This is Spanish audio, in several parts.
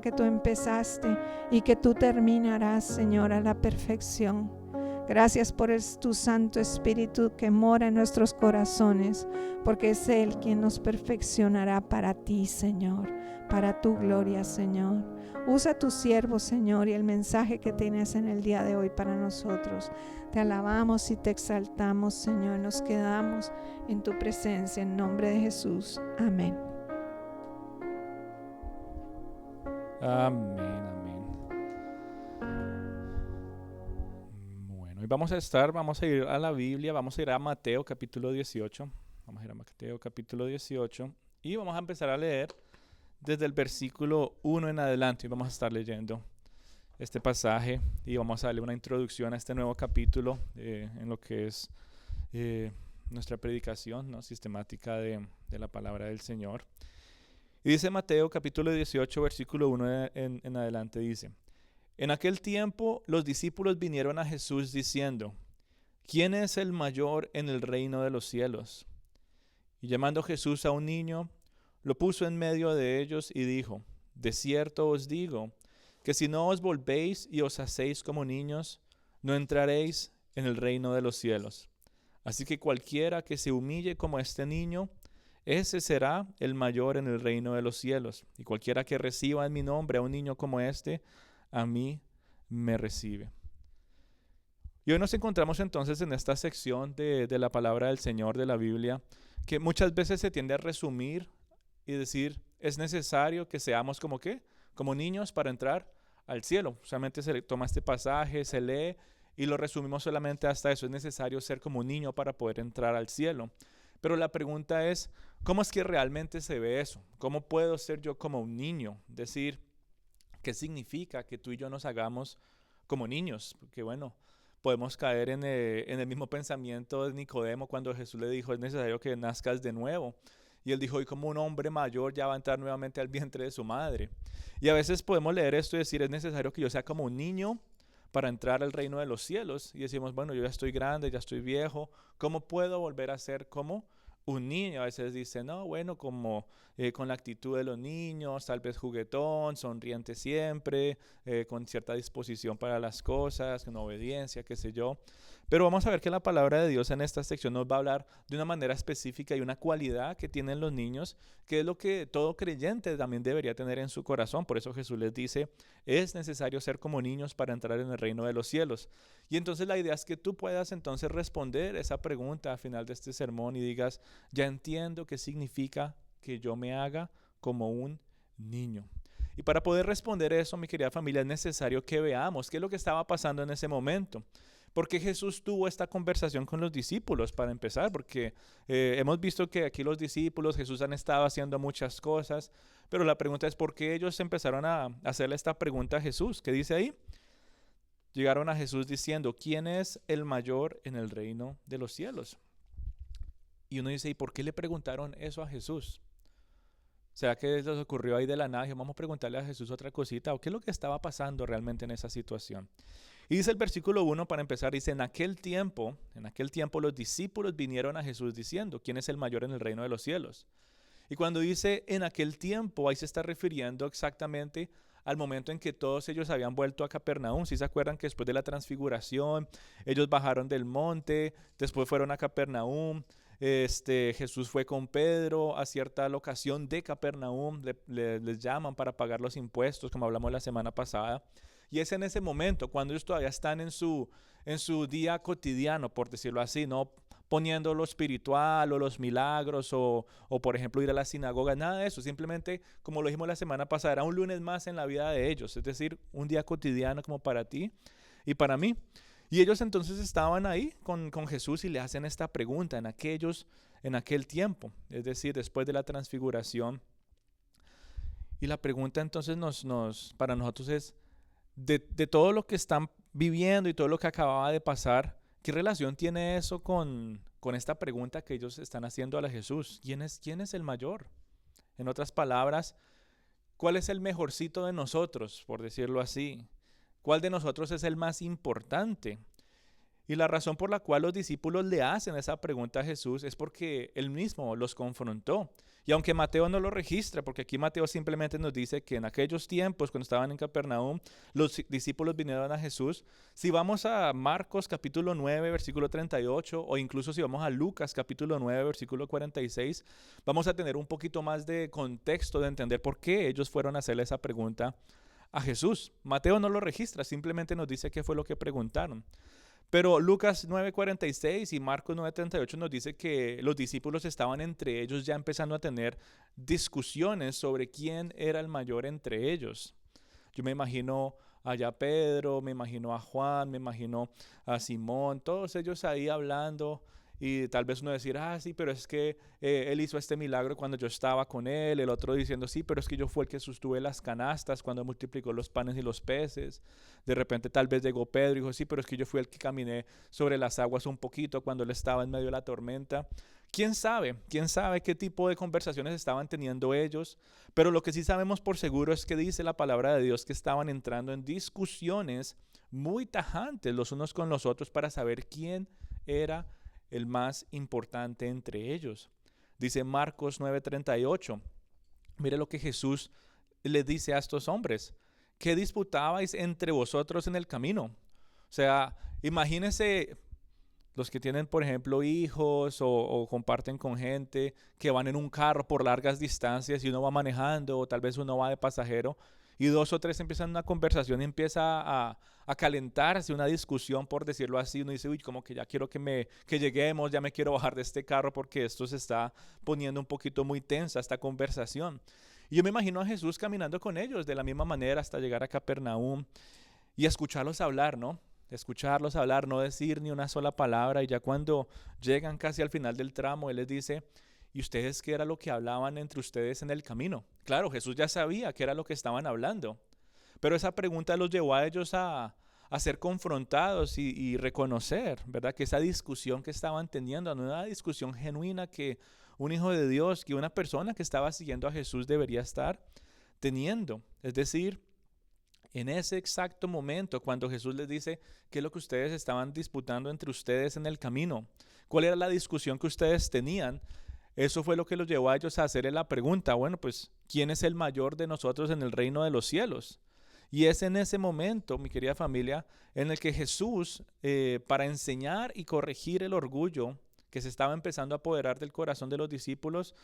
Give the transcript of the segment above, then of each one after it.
que tú empezaste y que tú terminarás, Señor, a la perfección. Gracias por tu Santo Espíritu que mora en nuestros corazones, porque es Él quien nos perfeccionará para ti, Señor, para tu gloria, Señor. Usa a tu siervo, Señor, y el mensaje que tienes en el día de hoy para nosotros. Te alabamos y te exaltamos, Señor. Nos quedamos en tu presencia, en nombre de Jesús. Amén. Amén, amén. Bueno, hoy vamos a ir a la Biblia, vamos a ir a Mateo capítulo 18. Vamos a ir a Mateo capítulo 18 y vamos a empezar a leer desde el versículo 1 en adelante. Y vamos a estar leyendo este pasaje y vamos a darle una introducción a este nuevo capítulo en lo que es nuestra predicación, ¿no?, sistemática de la palabra del Señor. Y dice Mateo capítulo 18, versículo 1 en adelante, dice: En aquel tiempo los discípulos vinieron a Jesús diciendo: ¿Quién es el mayor en el reino de los cielos? Y llamando Jesús a un niño, lo puso en medio de ellos y dijo: De cierto os digo, que si no os volvéis y os hacéis como niños, no entraréis en el reino de los cielos. Así que cualquiera que se humille como este niño, ese será el mayor en el reino de los cielos. Y cualquiera que reciba en mi nombre a un niño como este, a mí me recibe. Y hoy nos encontramos entonces en esta sección de la palabra del Señor, de la Biblia, que muchas veces se tiende a resumir y decir: es necesario que seamos como ¿qué? Como niños para entrar al cielo. Solamente se toma este pasaje, se lee y lo resumimos solamente hasta eso. Es necesario ser como un niño para poder entrar al cielo. Pero la pregunta es, ¿cómo es que realmente se ve eso? ¿Cómo puedo ser yo como un niño? Decir, ¿qué significa que tú y yo nos hagamos como niños? Porque bueno, podemos caer en el mismo pensamiento de Nicodemo cuando Jesús le dijo: es necesario que nazcas de nuevo. Y él dijo: y como un hombre mayor ya va a entrar nuevamente al vientre de su madre. Y a veces podemos leer esto y decir: es necesario que yo sea como un niño para entrar al reino de los cielos. Y decimos: bueno, yo ya estoy grande, ya estoy viejo, ¿cómo puedo volver a ser como un niño? A veces dicen: no, bueno, como con la actitud de los niños, tal vez juguetón, sonriente siempre, con cierta disposición para las cosas, con obediencia, qué sé yo. Pero vamos a ver que la palabra de Dios en esta sección nos va a hablar de una manera específica y una cualidad que tienen los niños, que es lo que todo creyente también debería tener en su corazón. Por eso Jesús les dice: es necesario ser como niños para entrar en el reino de los cielos. Y entonces la idea es que tú puedas entonces responder esa pregunta al final de este sermón y digas: ya entiendo qué significa que yo me haga como un niño. Y para poder responder eso, mi querida familia, es necesario que veamos qué es lo que estaba pasando en ese momento. ¿Por qué Jesús tuvo esta conversación con los discípulos? Para empezar, porque hemos visto que aquí los discípulos, Jesús han estado haciendo muchas cosas, pero la pregunta es: ¿por qué ellos empezaron a hacerle esta pregunta a Jesús? ¿Qué dice ahí? Llegaron a Jesús diciendo: ¿quién es el mayor en el reino de los cielos? Y uno dice: ¿y por qué le preguntaron eso a Jesús? ¿Será que les ocurrió ahí de la nada? Vamos a preguntarle a Jesús otra cosita. ¿O qué es lo que estaba pasando realmente en esa situación? Y dice el versículo 1 para empezar, dice: en aquel tiempo los discípulos vinieron a Jesús diciendo: ¿quién es el mayor en el reino de los cielos? Y cuando dice en aquel tiempo, ahí se está refiriendo exactamente al momento en que todos ellos habían vuelto a Capernaum. Si se acuerdan que después de la transfiguración, ellos bajaron del monte, después fueron a Capernaum. Jesús fue con Pedro a cierta locación de Capernaum, les llaman para pagar los impuestos, como hablamos la semana pasada. Y es en ese momento, cuando ellos todavía están en su día cotidiano, por decirlo así, no poniendo lo espiritual o los milagros o por ejemplo ir a la sinagoga, nada de eso. Simplemente, como lo dijimos la semana pasada, era un lunes más en la vida de ellos, es decir, un día cotidiano como para ti y para mí. Y ellos entonces estaban ahí con Jesús y le hacen esta pregunta en aquel tiempo, es decir, después de la transfiguración. Y la pregunta entonces para nosotros es: de todo lo que están viviendo y todo lo que acababa de pasar, ¿qué relación tiene eso con esta pregunta que ellos están haciendo a Jesús? ¿Quién es el mayor? En otras palabras, ¿cuál es el mejorcito de nosotros, por decirlo así? ¿Cuál de nosotros es el más importante? Y la razón por la cual los discípulos le hacen esa pregunta a Jesús es porque él mismo los confrontó. Y aunque Mateo no lo registra, porque aquí Mateo simplemente nos dice que en aquellos tiempos, cuando estaban en Capernaum, los discípulos vinieron a Jesús. Si vamos a Marcos capítulo 9, versículo 38, o incluso si vamos a Lucas capítulo 9, versículo 46, vamos a tener un poquito más de contexto de entender por qué ellos fueron a hacerle esa pregunta a Jesús. Mateo no lo registra, simplemente nos dice qué fue lo que preguntaron. Pero Lucas 9:46 y Marcos 9:38 nos dice que los discípulos estaban entre ellos ya empezando a tener discusiones sobre quién era el mayor entre ellos. Yo me imagino allá a Pedro, me imagino a Juan, me imagino a Simón, todos ellos ahí hablando. Y tal vez uno decir, sí, pero es que él hizo este milagro cuando yo estaba con él. El otro diciendo, sí, pero es que yo fui el que sostuve las canastas cuando multiplicó los panes y los peces. De repente tal vez llegó Pedro y dijo, sí, pero es que yo fui el que caminé sobre las aguas un poquito cuando él estaba en medio de la tormenta. ¿Quién sabe? ¿Quién sabe qué tipo de conversaciones estaban teniendo ellos? Pero lo que sí sabemos por seguro es que dice la palabra de Dios que estaban entrando en discusiones muy tajantes los unos con los otros para saber quién era el más importante entre ellos. Dice Marcos 9:38. Mire lo que Jesús le dice a estos hombres. ¿Qué disputabais entre vosotros en el camino? O sea, imagínense los que tienen, por ejemplo, hijos o comparten con gente que van en un carro por largas distancias y uno va manejando o tal vez uno va de pasajero y dos o tres empiezan una conversación y empieza a calentarse una discusión, por decirlo así. Uno dice, uy, como que ya quiero que lleguemos, ya me quiero bajar de este carro porque esto se está poniendo un poquito muy tensa esta conversación. Y yo me imagino a Jesús caminando con ellos de la misma manera hasta llegar a Capernaum y escucharlos hablar, ¿no? Escucharlos hablar, no decir ni una sola palabra. Y ya cuando llegan casi al final del tramo, Él les dice, ¿y ustedes qué era lo que hablaban entre ustedes en el camino? Claro, Jesús ya sabía qué era lo que estaban hablando, pero esa pregunta los llevó a ellos a ser confrontados y reconocer, ¿verdad? Que esa discusión que estaban teniendo no era una discusión genuina que un hijo de Dios, que una persona que estaba siguiendo a Jesús debería estar teniendo. Es decir, en ese exacto momento, cuando Jesús les dice qué es lo que ustedes estaban disputando entre ustedes en el camino, cuál era la discusión que ustedes tenían, eso fue lo que los llevó a ellos a hacerle la pregunta, bueno, pues, ¿quién es el mayor de nosotros en el reino de los cielos? Y es en ese momento, mi querida familia, en el que Jesús, para enseñar y corregir el orgullo que se estaba empezando a apoderar del corazón de los discípulos,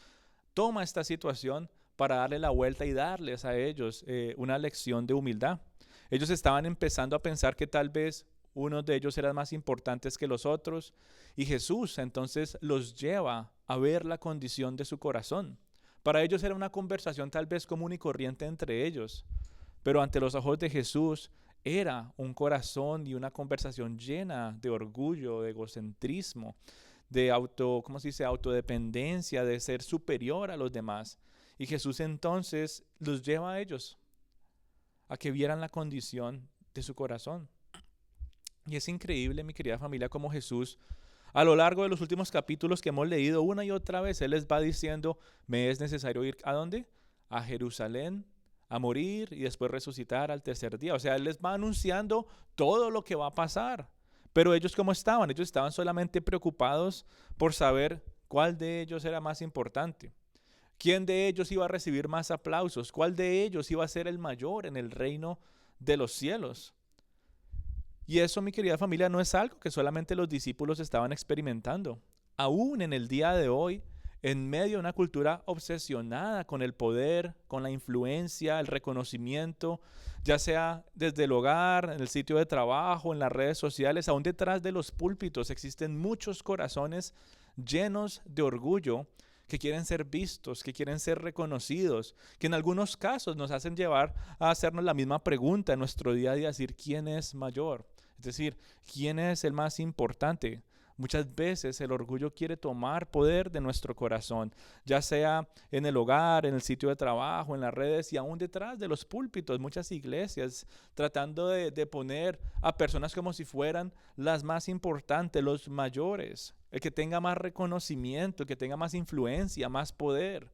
toma esta situación para darle la vuelta y darles a ellos una lección de humildad. Ellos estaban empezando a pensar que tal vez unos de ellos eran más importantes que los otros, y Jesús entonces los lleva a ver la condición de su corazón. Para ellos era una conversación tal vez común y corriente entre ellos, pero ante los ojos de Jesús era un corazón y una conversación llena de orgullo, de egocentrismo, de autodependencia, de ser superior a los demás. Y Jesús entonces los lleva a ellos a que vieran la condición de su corazón. Y es increíble, mi querida familia, cómo Jesús, a lo largo de los últimos capítulos que hemos leído una y otra vez, Él les va diciendo, me es necesario ir, ¿a dónde? A Jerusalén, a morir y después resucitar al tercer día. O sea, Él les va anunciando todo lo que va a pasar. Pero ellos, ¿cómo estaban? Ellos estaban solamente preocupados por saber cuál de ellos era más importante. ¿Quién de ellos iba a recibir más aplausos? ¿Cuál de ellos iba a ser el mayor en el reino de los cielos? Y eso, mi querida familia, no es algo que solamente los discípulos estaban experimentando. Aún en el día de hoy, en medio de una cultura obsesionada con el poder, con la influencia, el reconocimiento, ya sea desde el hogar, en el sitio de trabajo, en las redes sociales, aún detrás de los púlpitos existen muchos corazones llenos de orgullo que quieren ser vistos, que quieren ser reconocidos, que en algunos casos nos hacen llevar a hacernos la misma pregunta en nuestro día a día, decir, ¿quién es mayor? Es decir, ¿quién es el más importante? Muchas veces el orgullo quiere tomar poder de nuestro corazón, ya sea en el hogar, en el sitio de trabajo, en las redes y aún detrás de los púlpitos, muchas iglesias tratando de poner a personas como si fueran las más importantes, los mayores, el que tenga más reconocimiento, el que tenga más influencia, más poder.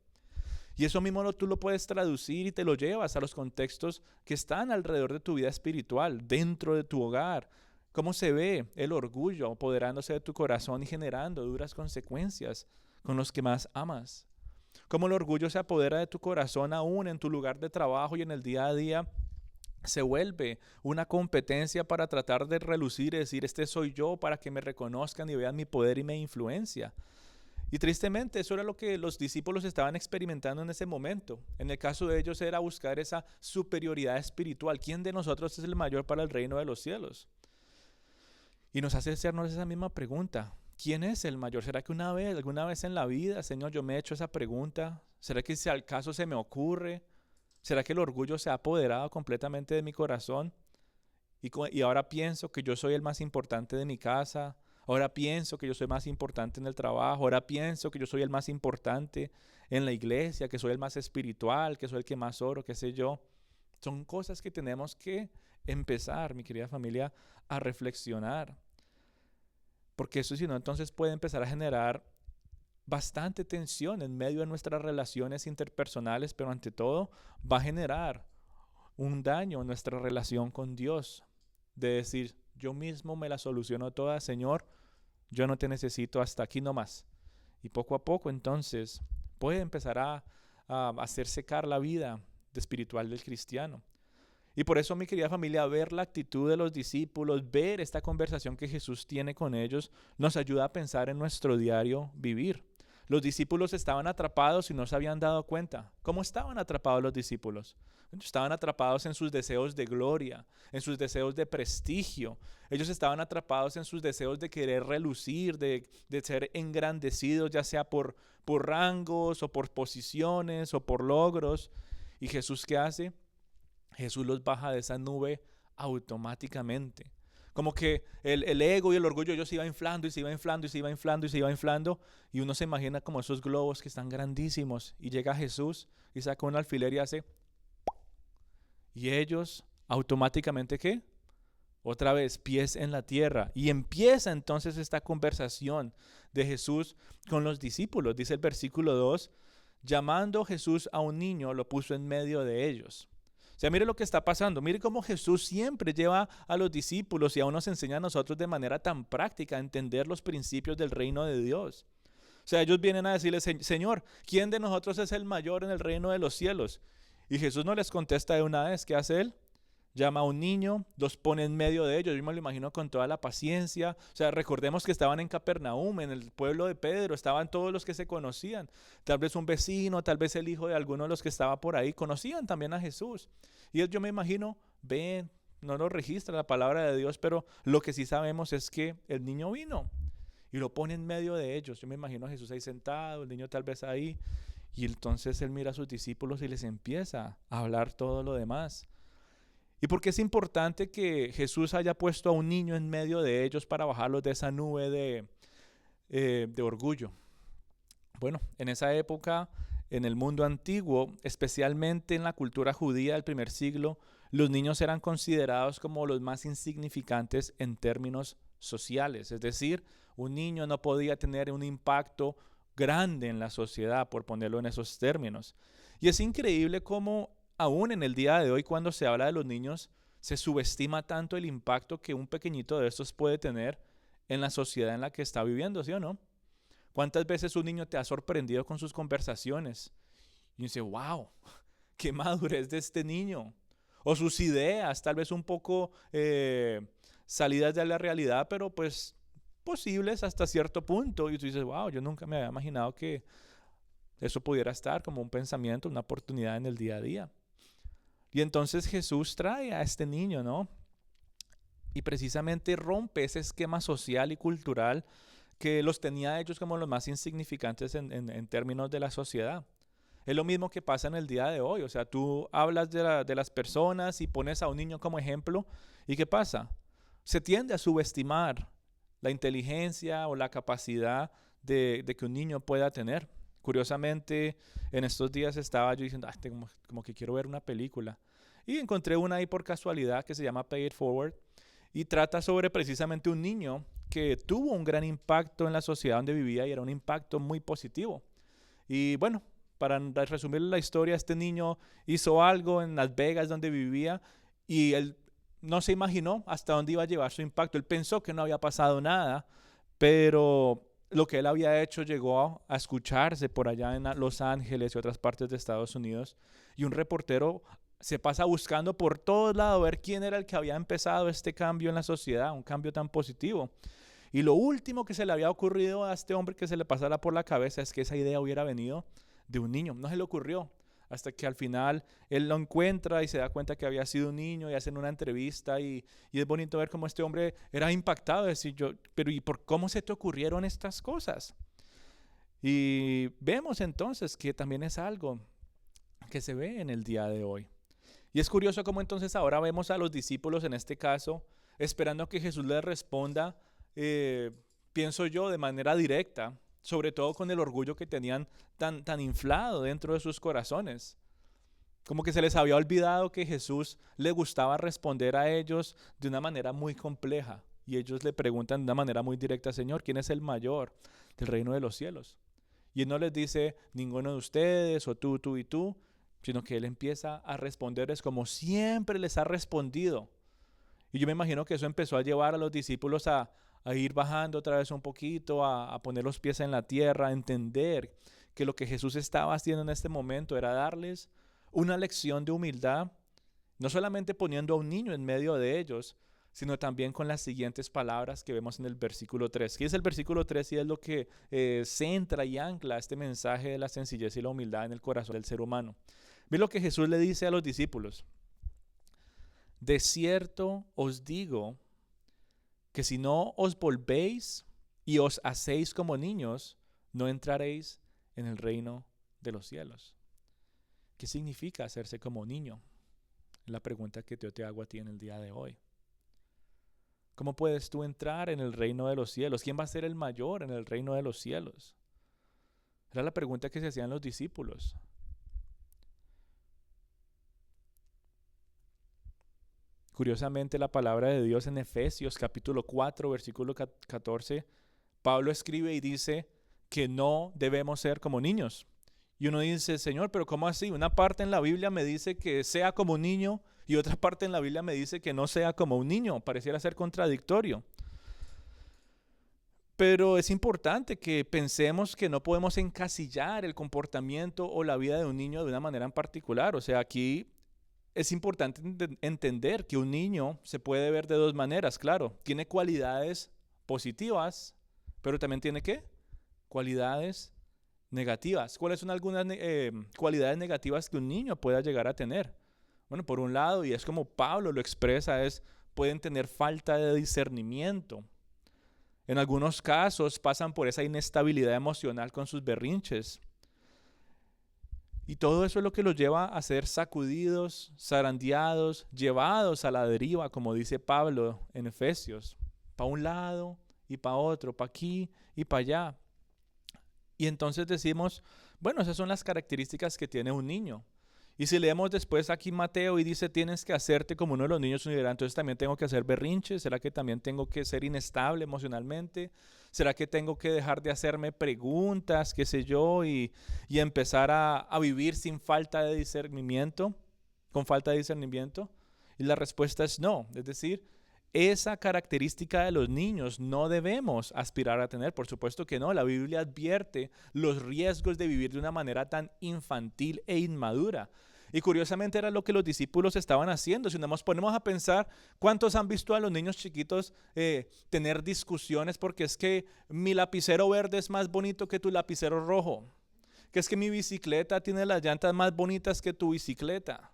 Y eso mismo tú lo puedes traducir y te lo llevas a los contextos que están alrededor de tu vida espiritual, dentro de tu hogar. ¿Cómo se ve el orgullo apoderándose de tu corazón y generando duras consecuencias con los que más amas? Cómo el orgullo se apodera de tu corazón aún en tu lugar de trabajo y en el día a día. Se vuelve una competencia para tratar de relucir y decir, este soy yo, para que me reconozcan y vean mi poder y mi influencia. Y tristemente eso era lo que los discípulos estaban experimentando en ese momento. En el caso de ellos era buscar esa superioridad espiritual. ¿Quién de nosotros es el mayor para el reino de los cielos? Y nos hace hacernos esa misma pregunta. ¿Quién es el mayor? ¿Será que alguna vez en la vida, Señor, yo me he hecho esa pregunta? ¿Será que si al caso se me ocurre? ¿Será que el orgullo se ha apoderado completamente de mi corazón? Y ahora pienso que yo soy el más importante de mi casa. Ahora pienso que yo soy más importante en el trabajo. Ahora pienso que yo soy el más importante en la iglesia, que soy el más espiritual, que soy el que más oro, qué sé yo. Son cosas que tenemos que empezar, mi querida familia, a reflexionar. Porque eso, si no, entonces puede empezar a generar bastante tensión en medio de nuestras relaciones interpersonales, pero ante todo va a generar un daño en nuestra relación con Dios. De decir, yo mismo me la soluciono toda, Señor, yo no te necesito, hasta aquí nomás. Y poco a poco entonces puede empezar a hacer secar la vida espiritual del cristiano. Y por eso, mi querida familia, ver la actitud de los discípulos, ver esta conversación que Jesús tiene con ellos, nos ayuda a pensar en nuestro diario vivir. Los discípulos estaban atrapados y no se habían dado cuenta. ¿Cómo estaban atrapados los discípulos? Estaban atrapados en sus deseos de gloria, en sus deseos de prestigio. Ellos estaban atrapados en sus deseos de querer relucir, de ser engrandecidos, ya sea por rangos o por posiciones o por logros. ¿Y Jesús qué hace? Jesús los baja de esa nube automáticamente. Como que el ego y el orgullo de ellos se iba inflando y se iba inflando y se iba inflando y se iba inflando. Y uno se imagina como esos globos que están grandísimos. Y llega Jesús y saca un alfiler y hace... Y ellos automáticamente, ¿qué? Otra vez, pies en la tierra. Y empieza entonces esta conversación de Jesús con los discípulos. Dice el versículo 2, llamando Jesús a un niño, lo puso en medio de ellos. O sea, mire lo que está pasando. Mire cómo Jesús siempre lleva a los discípulos y aún nos enseña a nosotros de manera tan práctica a entender los principios del reino de Dios. O sea, ellos vienen a decirle, Señor, ¿quién de nosotros es el mayor en el reino de los cielos? Y Jesús no les contesta de una vez. ¿Qué hace él? Llama a un niño, los pone en medio de ellos. Yo me lo imagino con toda la paciencia. O sea, recordemos que estaban en Capernaum, en el pueblo de Pedro. Estaban todos los que se conocían. Tal vez un vecino, tal vez el hijo de alguno de los que estaba por ahí. Conocían también a Jesús. Y yo me imagino, ven, no lo registra la palabra de Dios, pero lo que sí sabemos es que el niño vino y lo pone en medio de ellos. Yo me imagino a Jesús ahí sentado, el niño tal vez ahí. Y entonces él mira a sus discípulos y les empieza a hablar todo lo demás. ¿Y por qué es importante que Jesús haya puesto a un niño en medio de ellos para bajarlos de esa nube de orgullo? Bueno, en esa época, en el mundo antiguo, especialmente en la cultura judía del primer siglo, los niños eran considerados como los más insignificantes en términos sociales. Es decir, un niño no podía tener un impacto grande en la sociedad, por ponerlo en esos términos. Y es increíble cómo aún en el día de hoy, cuando se habla de los niños, se subestima tanto el impacto que un pequeñito de estos puede tener en la sociedad en la que está viviendo, ¿sí o no? ¿Cuántas veces un niño te ha sorprendido con sus conversaciones? Y dice, wow, qué madurez de este niño. O sus ideas, tal vez un poco salidas de la realidad, pero pues posibles hasta cierto punto. Y tú dices, wow, yo nunca me había imaginado que eso pudiera estar como un pensamiento, una oportunidad en el día a día. Y entonces Jesús trae a este niño, ¿no? Y precisamente rompe ese esquema social y cultural que los tenía a ellos como los más insignificantes en términos de la sociedad. Es lo mismo que pasa en el día de hoy. O sea, tú hablas de las personas y pones a un niño como ejemplo. ¿Y qué pasa? Se tiende a subestimar la inteligencia o la capacidad de que un niño pueda tener. Curiosamente, en estos días estaba yo diciendo, como que quiero ver una película. Y encontré una ahí por casualidad que se llama Pay It Forward. Y trata sobre precisamente un niño que tuvo un gran impacto en la sociedad donde vivía y era un impacto muy positivo. Y bueno, para resumir la historia, este niño hizo algo en Las Vegas donde vivía y él no se imaginó hasta dónde iba a llevar su impacto. Él pensó que no había pasado nada, pero lo que él había hecho llegó a escucharse por allá en Los Ángeles y otras partes de Estados Unidos. Y un reportero se pasa buscando por todos lados a ver quién era el que había empezado este cambio en la sociedad, un cambio tan positivo. Y lo último que se le había ocurrido a este hombre que se le pasara por la cabeza es que esa idea hubiera venido de un niño. No se le ocurrió hasta que al final él lo encuentra y se da cuenta que había sido un niño y hacen una entrevista y es bonito ver cómo este hombre era impactado, decir yo, pero ¿y por cómo se te ocurrieron estas cosas? Y vemos entonces que también es algo que se ve en el día de hoy. Y es curioso cómo entonces ahora vemos a los discípulos en este caso esperando que Jesús les responda, pienso yo, de manera directa, sobre todo con el orgullo que tenían tan inflado dentro de sus corazones. Como que se les había olvidado que Jesús le gustaba responder a ellos de una manera muy compleja. Y ellos le preguntan de una manera muy directa, Señor, ¿quién es el mayor del reino de los cielos? Y Él no les dice, ninguno de ustedes, o tú y tú, sino que Él empieza a responderles como siempre les ha respondido. Y yo me imagino que eso empezó a llevar a los discípulos a ir bajando otra vez un poquito, a poner los pies en la tierra, a entender que lo que Jesús estaba haciendo en este momento era darles una lección de humildad, no solamente poniendo a un niño en medio de ellos, sino también con las siguientes palabras que vemos en el versículo 3. ¿Qué es el versículo 3? Y es lo que centra y ancla este mensaje de la sencillez y la humildad en el corazón del ser humano. Ve lo que Jesús le dice a los discípulos. De cierto os digo que si no os volvéis y os hacéis como niños, no entraréis en el reino de los cielos. ¿Qué significa hacerse como niño? Es la pregunta que yo te hago a ti en el día de hoy. ¿Cómo puedes tú entrar en el reino de los cielos? ¿Quién va a ser el mayor en el reino de los cielos? Era la pregunta que se hacían los discípulos. Curiosamente, la palabra de Dios en Efesios capítulo 4, versículo 14, Pablo escribe y dice que no debemos ser como niños. Y uno dice, Señor, pero ¿cómo así? Una parte en la Biblia me dice que sea como un niño y otra parte en la Biblia me dice que no sea como un niño. Pareciera ser contradictorio. Pero es importante que pensemos que no podemos encasillar el comportamiento o la vida de un niño de una manera en particular. O sea, aquí es importante entender que un niño se puede ver de dos maneras, claro. Tiene cualidades positivas, pero también tiene ¿qué? Cualidades negativas. ¿Cuáles son algunas cualidades negativas que un niño pueda llegar a tener? Bueno, por un lado, y es como Pablo lo expresa, pueden tener falta de discernimiento. En algunos casos pasan por esa inestabilidad emocional con sus berrinches. Y todo eso es lo que los lleva a ser sacudidos, zarandeados, llevados a la deriva, como dice Pablo en Efesios. Para un lado y para otro, para aquí y para allá. Y entonces decimos, bueno, esas son las características que tiene un niño. Y si leemos después aquí Mateo y dice, tienes que hacerte como uno de los niños, uno dirá, entonces también tengo que hacer berrinches, ¿será que también tengo que ser inestable emocionalmente? ¿Será que tengo que dejar de hacerme preguntas, qué sé yo, y empezar a vivir sin falta de discernimiento, con falta de discernimiento? Y la respuesta es no, es decir, esa característica de los niños no debemos aspirar a tener, por supuesto que no. La Biblia advierte los riesgos de vivir de una manera tan infantil e inmadura. Y curiosamente era lo que los discípulos estaban haciendo. Si nos ponemos a pensar, ¿cuántos han visto a los niños chiquitos tener discusiones porque es que mi lapicero verde es más bonito que tu lapicero rojo? Que es que mi bicicleta tiene las llantas más bonitas que tu bicicleta.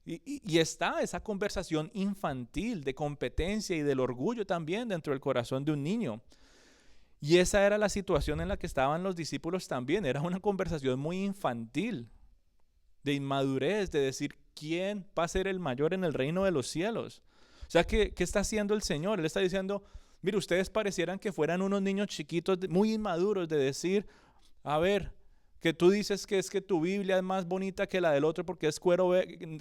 Y está esa conversación infantil de competencia y del orgullo también dentro del corazón de un niño. Y esa era la situación en la que estaban los discípulos también. Era una conversación muy infantil, de inmadurez, de decir quién va a ser el mayor en el reino de los cielos. O sea, ¿qué está haciendo el Señor? Él está diciendo, mire, ustedes parecieran que fueran unos niños chiquitos muy inmaduros de decir, a ver, que tú dices que es que tu Biblia es más bonita que la del otro porque es cuero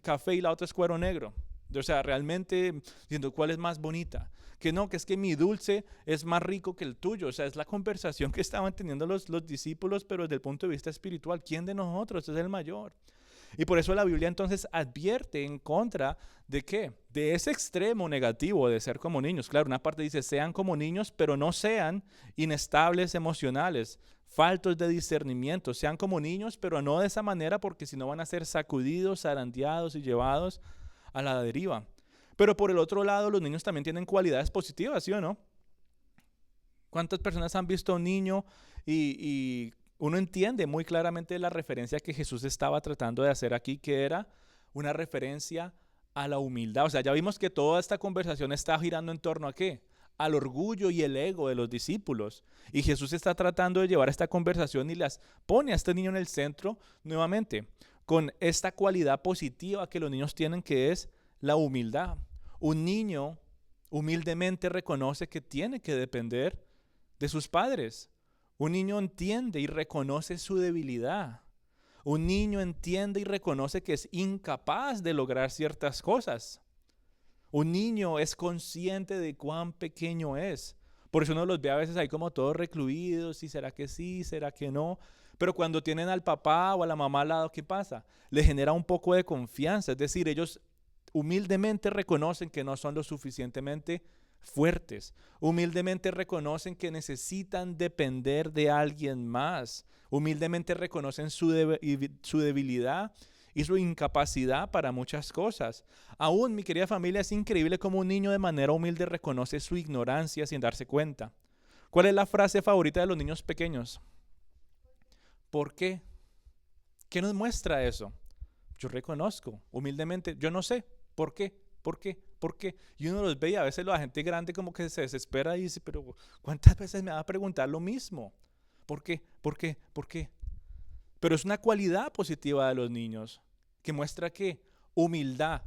café y la otra es cuero negro. O sea, realmente diciendo cuál es más bonita. Que no, que es que mi dulce es más rico que el tuyo. O sea, es la conversación que estaban teniendo los discípulos, pero desde el punto de vista espiritual, ¿quién de nosotros es el mayor? Y por eso la Biblia entonces advierte en contra de ¿qué? De ese extremo negativo de ser como niños. Claro, una parte dice, sean como niños, pero no sean inestables emocionales, faltos de discernimiento. Sean como niños, pero no de esa manera, porque si no van a ser sacudidos, zarandeados y llevados a la deriva. Pero por el otro lado, los niños también tienen cualidades positivas, ¿sí o no? ¿Cuántas personas han visto a un niño y uno entiende muy claramente la referencia que Jesús estaba tratando de hacer aquí, que era una referencia a la humildad? O sea, ya vimos que toda esta conversación está girando en torno a ¿qué? Al orgullo y el ego de los discípulos. Y Jesús está tratando de llevar esta conversación y las pone a este niño en el centro nuevamente, con esta cualidad positiva que los niños tienen, que es la humildad. Un niño humildemente reconoce que tiene que depender de sus padres. Un niño entiende y reconoce su debilidad. Un niño entiende y reconoce que es incapaz de lograr ciertas cosas. Un niño es consciente de cuán pequeño es. Por eso uno los ve a veces ahí como todos recluidos, y será que sí, será que no. Pero cuando tienen al papá o a la mamá al lado, ¿qué pasa? Le genera un poco de confianza. Es decir, ellos humildemente reconocen que no son lo suficientemente fuertes. Humildemente reconocen que necesitan depender de alguien más. Humildemente reconocen su debilidad y su incapacidad para muchas cosas. Aún, mi querida familia, es increíble cómo un niño de manera humilde reconoce su ignorancia sin darse cuenta. ¿Cuál es la frase favorita de los niños pequeños? ¿Por qué? ¿Qué nos muestra eso? Yo reconozco humildemente, yo no sé. ¿Por qué? ¿Por qué? ¿Por qué? Y uno los ve y a veces la gente grande como que se desespera y dice, pero ¿cuántas veces me va a preguntar lo mismo? ¿Por qué? ¿Por qué? ¿Por qué? Pero es una cualidad positiva de los niños que muestra que humildad.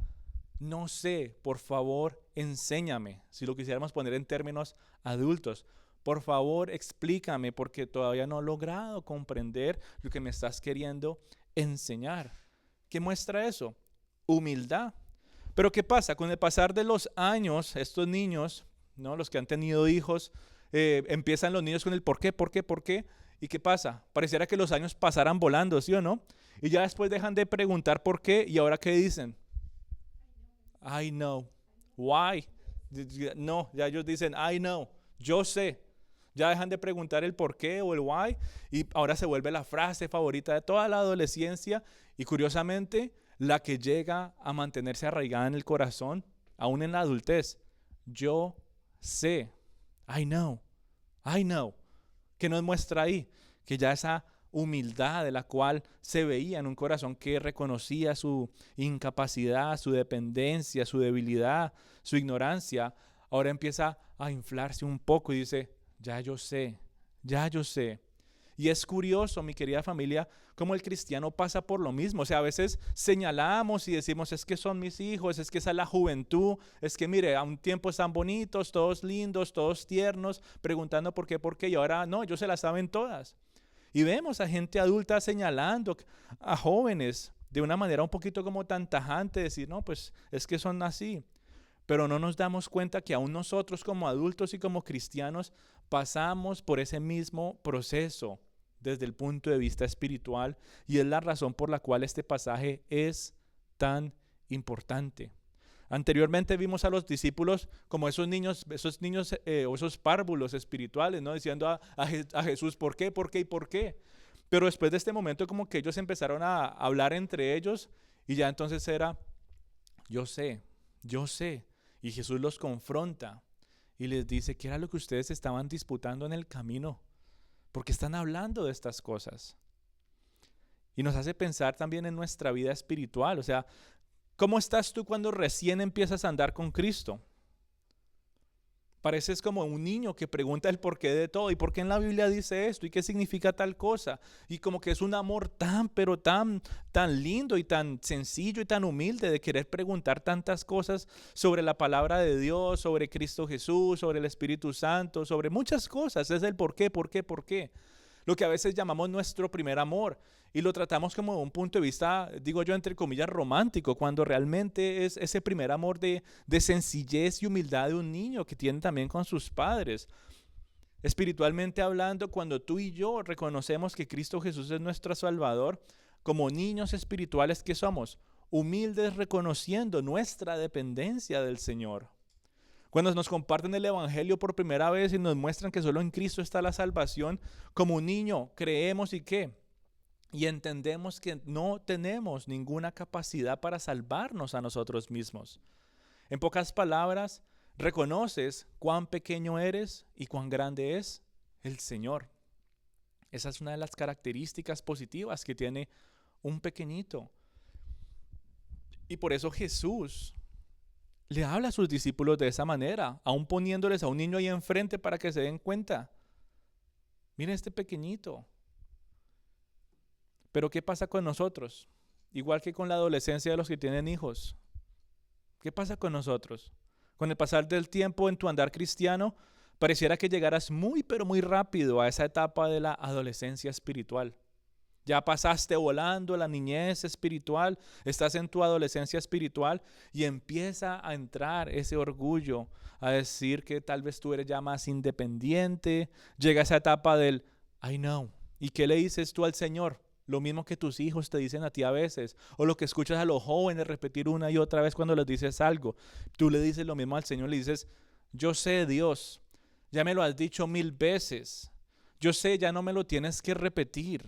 No sé, por favor, enséñame. Si lo quisiéramos poner en términos adultos, por favor, explícame porque todavía no he logrado comprender lo que me estás queriendo enseñar. ¿Qué muestra eso? Humildad. Pero ¿qué pasa? Con el pasar de los años, estos niños, ¿no? Los que han tenido hijos, empiezan los niños con el ¿por qué? ¿Por qué? ¿Por qué? ¿Y qué pasa? Pareciera que los años pasaran volando, ¿sí o no? Y ya después dejan de preguntar por qué, y ahora ¿qué dicen? I know. Why? No, ya ellos dicen I know. Yo sé. Ya dejan de preguntar el por qué o el why, y ahora se vuelve la frase favorita de toda la adolescencia, y curiosamente la que llega a mantenerse arraigada en el corazón, aún en la adultez. Yo sé. I know. I know. ¿Qué nos muestra ahí? Que ya esa humildad de la cual se veía en un corazón que reconocía su incapacidad, su dependencia, su debilidad, su ignorancia, ahora empieza a inflarse un poco y dice, ya yo sé, ya yo sé. Y es curioso, mi querida familia, cómo el cristiano pasa por lo mismo. O sea, a veces señalamos y decimos, es que son mis hijos, es que esa es la juventud, es que mire, a un tiempo están bonitos, todos lindos, todos tiernos, preguntando por qué, y ahora no, ellos se las saben todas. Y vemos a gente adulta señalando a jóvenes de una manera un poquito como tan tajante, decir, no, pues es que son así. Pero no nos damos cuenta que aún nosotros como adultos y como cristianos pasamos por ese mismo proceso desde el punto de vista espiritual, y es la razón por la cual este pasaje es tan importante. Anteriormente vimos a los discípulos como esos niños o esos párvulos espirituales, ¿no? Diciendo a Jesús, ¿por qué? ¿Por qué? ¿Y por qué? Pero después de este momento como que ellos empezaron a hablar entre ellos, y ya entonces era, yo sé. Y Jesús los confronta y les dice, ¿qué era lo que ustedes estaban disputando en el camino? ¿Por qué están hablando de estas cosas? Y nos hace pensar también en nuestra vida espiritual. O sea, ¿cómo estás tú cuando recién empiezas a andar con Cristo? Pareces como un niño que pregunta el porqué de todo. ¿Y por qué en la Biblia dice esto? ¿Y qué significa tal cosa? Y como que es un amor pero tan lindo y tan sencillo y tan humilde de querer preguntar tantas cosas sobre la palabra de Dios, sobre Cristo Jesús, sobre el Espíritu Santo, sobre muchas cosas. Es el por qué. Lo que a veces llamamos nuestro primer amor, y lo tratamos como de un punto de vista, digo yo, entre comillas, romántico, cuando realmente es ese primer amor de sencillez y humildad de un niño que tiene también con sus padres. Espiritualmente hablando, cuando tú y yo reconocemos que Cristo Jesús es nuestro Salvador, como niños espirituales que somos, humildes reconociendo nuestra dependencia del Señor. Cuando nos comparten el Evangelio por primera vez y nos muestran que solo en Cristo está la salvación, como un niño creemos y entendemos que no tenemos ninguna capacidad para salvarnos a nosotros mismos. En pocas palabras, reconoces cuán pequeño eres y cuán grande es el Señor. Esa es una de las características positivas que tiene un pequeñito. Y por eso Jesús le habla a sus discípulos de esa manera, aún poniéndoles a un niño ahí enfrente para que se den cuenta. Miren este pequeñito. Pero ¿qué pasa con nosotros? Igual que con la adolescencia de los que tienen hijos. ¿Qué pasa con nosotros? Con el pasar del tiempo en tu andar cristiano, pareciera que llegaras muy, pero muy rápido a esa etapa de la adolescencia espiritual. Ya pasaste volando la niñez espiritual, estás en tu adolescencia espiritual y empieza a entrar ese orgullo, a decir que tal vez tú eres ya más independiente. Llega esa etapa del I know. ¿Y qué le dices tú al Señor? Lo mismo que tus hijos te dicen a ti a veces, o lo que escuchas a los jóvenes repetir una y otra vez cuando les dices algo. Tú le dices lo mismo al Señor, le dices, yo sé, Dios, ya me lo has dicho 1000 veces. Yo sé, ya no me lo tienes que repetir.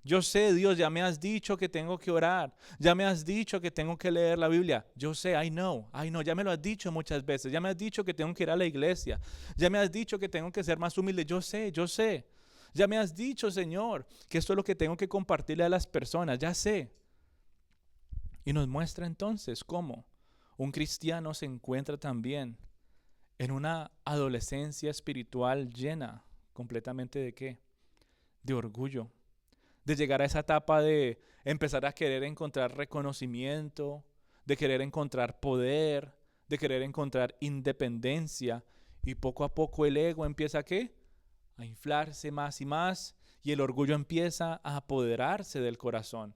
Yo sé, Dios, ya me has dicho que tengo que orar. Ya me has dicho que tengo que leer la Biblia. Yo sé, I know, ya me lo has dicho muchas veces. Ya me has dicho que tengo que ir a la iglesia. Ya me has dicho que tengo que ser más humilde. Yo sé. Ya me has dicho, Señor, que esto es lo que tengo que compartirle a las personas. Ya sé. Y nos muestra entonces cómo un cristiano se encuentra también en una adolescencia espiritual llena completamente ¿de qué? De orgullo. De llegar a esa etapa de empezar a querer encontrar reconocimiento, de querer encontrar poder, de querer encontrar independencia. Y poco a poco el ego empieza a inflarse más y más y el orgullo empieza a apoderarse del corazón.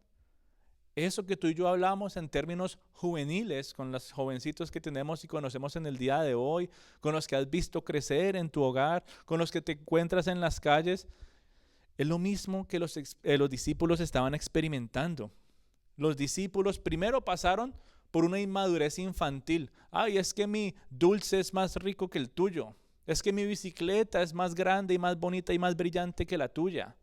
Eso que tú y yo hablamos en términos juveniles, con los jovencitos que tenemos y conocemos en el día de hoy, con los que has visto crecer en tu hogar, con los que te encuentras en las calles, es lo mismo que los discípulos estaban experimentando. Los discípulos primero pasaron por una inmadurez infantil. Ay, es que mi dulce es más rico que el tuyo. Es que mi bicicleta es más grande y más bonita y más brillante que la tuya.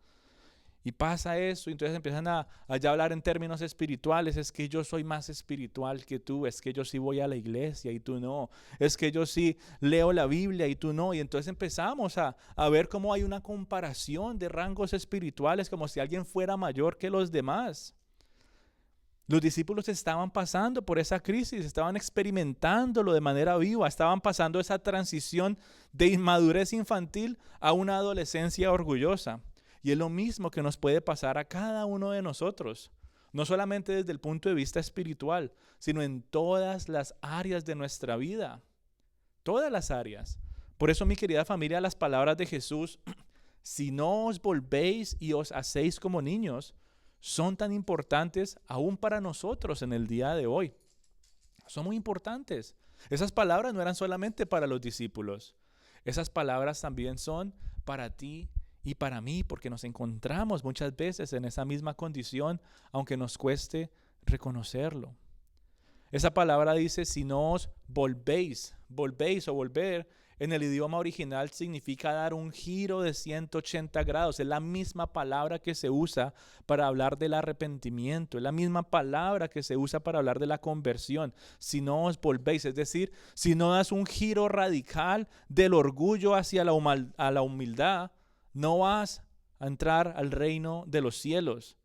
Y pasa eso, y entonces empiezan a ya hablar en términos espirituales. Es que yo soy más espiritual que tú, es que yo sí voy a la iglesia y tú no, es que yo sí leo la Biblia y tú no. Y entonces empezamos a ver cómo hay una comparación de rangos espirituales, como si alguien fuera mayor que los demás. Los discípulos estaban pasando por esa crisis, estaban experimentándolo de manera viva, estaban pasando esa transición de inmadurez infantil a una adolescencia orgullosa. Y es lo mismo que nos puede pasar a cada uno de nosotros, no solamente desde el punto de vista espiritual, sino en todas las áreas de nuestra vida, todas las áreas. Por eso, mi querida familia, las palabras de Jesús, si no os volvéis y os hacéis como niños, son tan importantes aún para nosotros en el día de hoy. Son muy importantes. Esas palabras no eran solamente para los discípulos, esas palabras también son para ti y para mí, porque nos encontramos muchas veces en esa misma condición, aunque nos cueste reconocerlo. Esa palabra dice, si no os volvéis o volver, en el idioma original significa dar un giro de 180 grados. Es la misma palabra que se usa para hablar del arrepentimiento. Es la misma palabra que se usa para hablar de la conversión. Si no os volvéis, es decir, si no das un giro radical del orgullo hacia la humildad, no vas a entrar al reino de los cielos.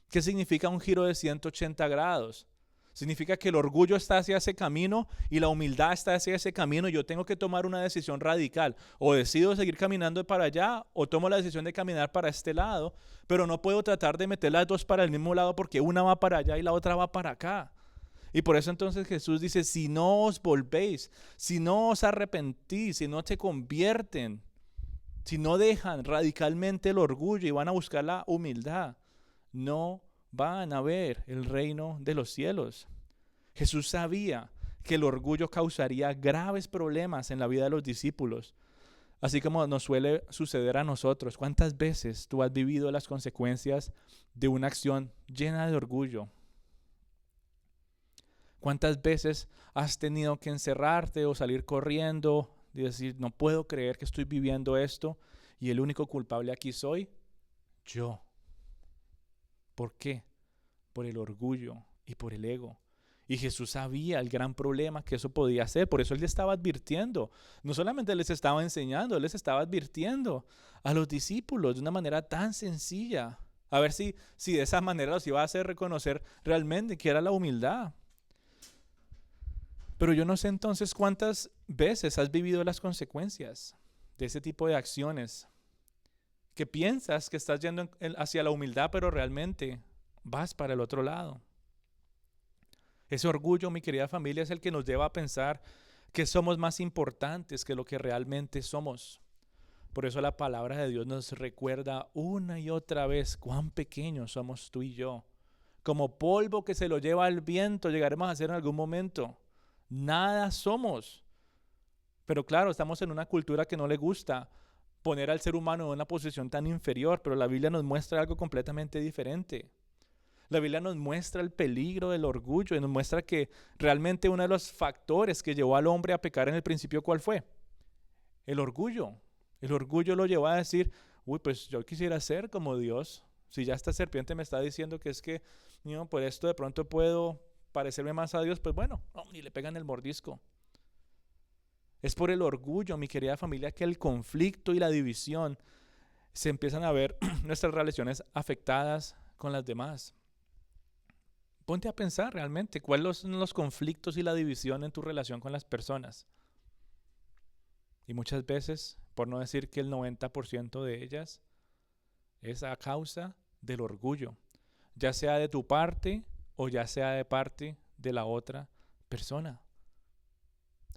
¿Qué significa un giro de 180 grados? Significa que el orgullo está hacia ese camino y la humildad está hacia ese camino. Yo tengo que tomar una decisión radical. O decido seguir caminando para allá o tomo la decisión de caminar para este lado. Pero no puedo tratar de meter las dos para el mismo lado porque una va para allá y la otra va para acá. Y por eso entonces Jesús dice, si no os volvéis, si no os arrepentís, si no se convierten, si no dejan radicalmente el orgullo y van a buscar la humildad, no van a ver el reino de los cielos. Jesús sabía que el orgullo causaría graves problemas en la vida de los discípulos. Así como nos suele suceder a nosotros. ¿Cuántas veces tú has vivido las consecuencias de una acción llena de orgullo? ¿Cuántas veces has tenido que encerrarte o salir corriendo y decir, no puedo creer que estoy viviendo esto y el único culpable aquí soy yo? ¿Por qué? Por el orgullo y por el ego. Y Jesús sabía el gran problema que eso podía ser. Por eso Él les estaba advirtiendo. No solamente les estaba enseñando, Él les estaba advirtiendo a los discípulos de una manera tan sencilla. A ver si de esa manera los iba a hacer reconocer realmente que era la humildad. Pero yo no sé entonces cuántas veces has vivido las consecuencias de ese tipo de acciones. Que piensas que estás yendo hacia la humildad, pero realmente vas para el otro lado. Ese orgullo, mi querida familia, es el que nos lleva a pensar que somos más importantes que lo que realmente somos. Por eso la palabra de Dios nos recuerda una y otra vez cuán pequeños somos tú y yo. Como polvo que se lo lleva el viento, llegaremos a ser en algún momento. Nada somos. Pero claro, estamos en una cultura que no le gusta poner al ser humano en una posición tan inferior, pero la Biblia nos muestra algo completamente diferente. La Biblia nos muestra el peligro del orgullo y nos muestra que realmente uno de los factores que llevó al hombre a pecar en el principio, ¿cuál fue? El orgullo. El orgullo lo llevó a decir, uy, pues yo quisiera ser como Dios. Si ya esta serpiente me está diciendo que es que, no, por esto de pronto puedo parecerme más a Dios, pues bueno, ni le pegan el mordisco. Es por el orgullo, mi querida familia, que el conflicto y la división se empiezan a ver nuestras relaciones afectadas con las demás. Ponte a pensar realmente cuáles son los conflictos y la división en tu relación con las personas. Y muchas veces, por no decir que el 90% de ellas, es a causa del orgullo, ya sea de tu parte o ya sea de parte de la otra persona.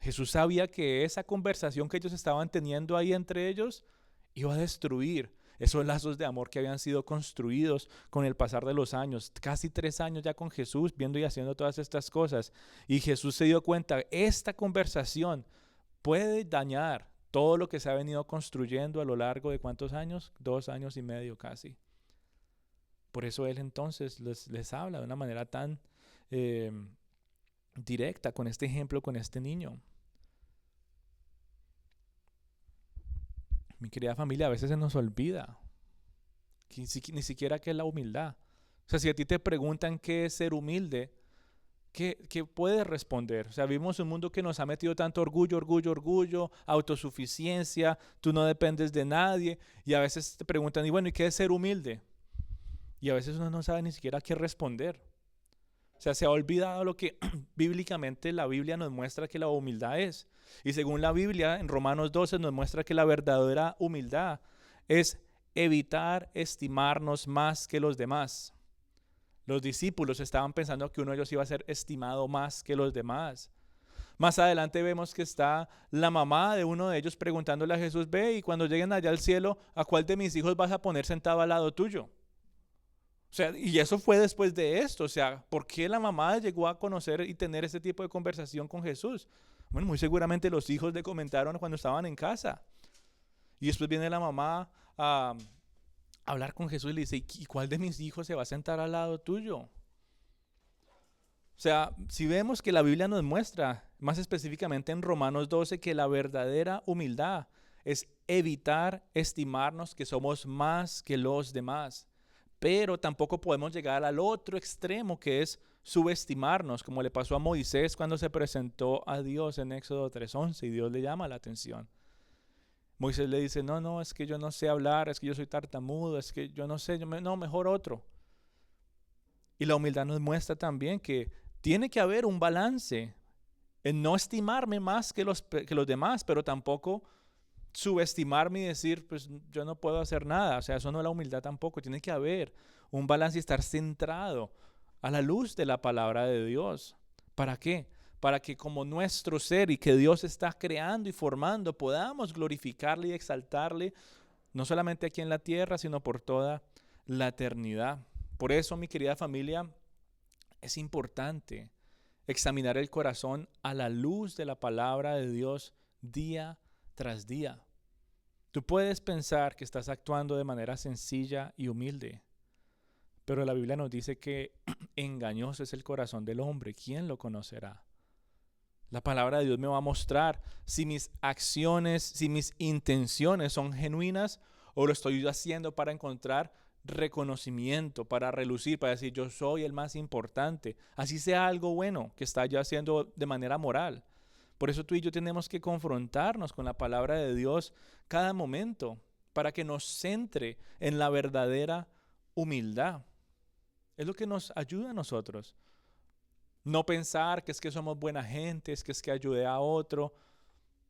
Jesús sabía que esa conversación que ellos estaban teniendo ahí entre ellos iba a destruir esos lazos de amor que habían sido construidos con el pasar de los años. Casi 3 años ya con Jesús viendo y haciendo todas estas cosas. Y Jesús se dio cuenta, esta conversación puede dañar todo lo que se ha venido construyendo a lo largo de ¿cuántos años? 2 años y medio casi. Por eso Él entonces les habla de una manera tan directa con este ejemplo, con este niño. Mi querida familia, a veces se nos olvida que ni siquiera qué es la humildad. O sea, si a ti te preguntan qué es ser humilde, ¿qué puedes responder? O sea, vivimos un mundo que nos ha metido tanto orgullo, autosuficiencia, tú no dependes de nadie, y a veces te preguntan, y bueno, ¿y qué es ser humilde? Y a veces uno no sabe ni siquiera qué responder. O sea, se ha olvidado lo que bíblicamente la Biblia nos muestra que la humildad es. Y según la Biblia, en Romanos 12 nos muestra que la verdadera humildad es evitar estimarnos más que los demás. Los discípulos estaban pensando que uno de ellos iba a ser estimado más que los demás. Más adelante vemos que está la mamá de uno de ellos preguntándole a Jesús, ve, y cuando lleguen allá al cielo, ¿a cuál de mis hijos vas a poner sentado al lado tuyo? O sea, y eso fue después de esto. O sea, ¿por qué la mamá llegó a conocer y tener ese tipo de conversación con Jesús? Bueno, muy seguramente los hijos le comentaron cuando estaban en casa. Y después viene la mamá a hablar con Jesús y le dice, ¿y cuál de mis hijos se va a sentar al lado tuyo? O sea, si vemos que la Biblia nos muestra, más específicamente en Romanos 12, que la verdadera humildad es evitar estimarnos que somos más que los demás. Pero tampoco podemos llegar al otro extremo, que es subestimarnos, como le pasó a Moisés cuando se presentó a Dios en Éxodo 3:11 y Dios le llama la atención. Moisés le dice, no, es que yo no sé hablar, es que yo soy tartamudo, es que yo no sé, no, mejor otro. Y la humildad nos muestra también que tiene que haber un balance en no estimarme más que los demás, pero tampoco subestimarme y decir, pues yo no puedo hacer nada. O sea, eso no es la humildad tampoco. Tiene que haber un balance y estar centrado a la luz de la palabra de Dios. ¿Para qué? Para que como nuestro ser y que Dios está creando y formando, podamos glorificarle y exaltarle, no solamente aquí en la tierra, sino por toda la eternidad. Por eso, mi querida familia, es importante examinar el corazón a la luz de la palabra de Dios día tras día. Tú puedes pensar que estás actuando de manera sencilla y humilde, pero la Biblia nos dice que engañoso es el corazón del hombre. ¿Quién lo conocerá? La palabra de Dios me va a mostrar si mis acciones, si mis intenciones son genuinas o lo estoy haciendo para encontrar reconocimiento, para relucir, para decir yo soy el más importante. Así sea algo bueno que está yo haciendo de manera moral. Por eso tú y yo tenemos que confrontarnos con la palabra de Dios cada momento para que nos centre en la verdadera humildad. Es lo que nos ayuda a nosotros. No pensar que es que somos buena gente, es que ayude a otro.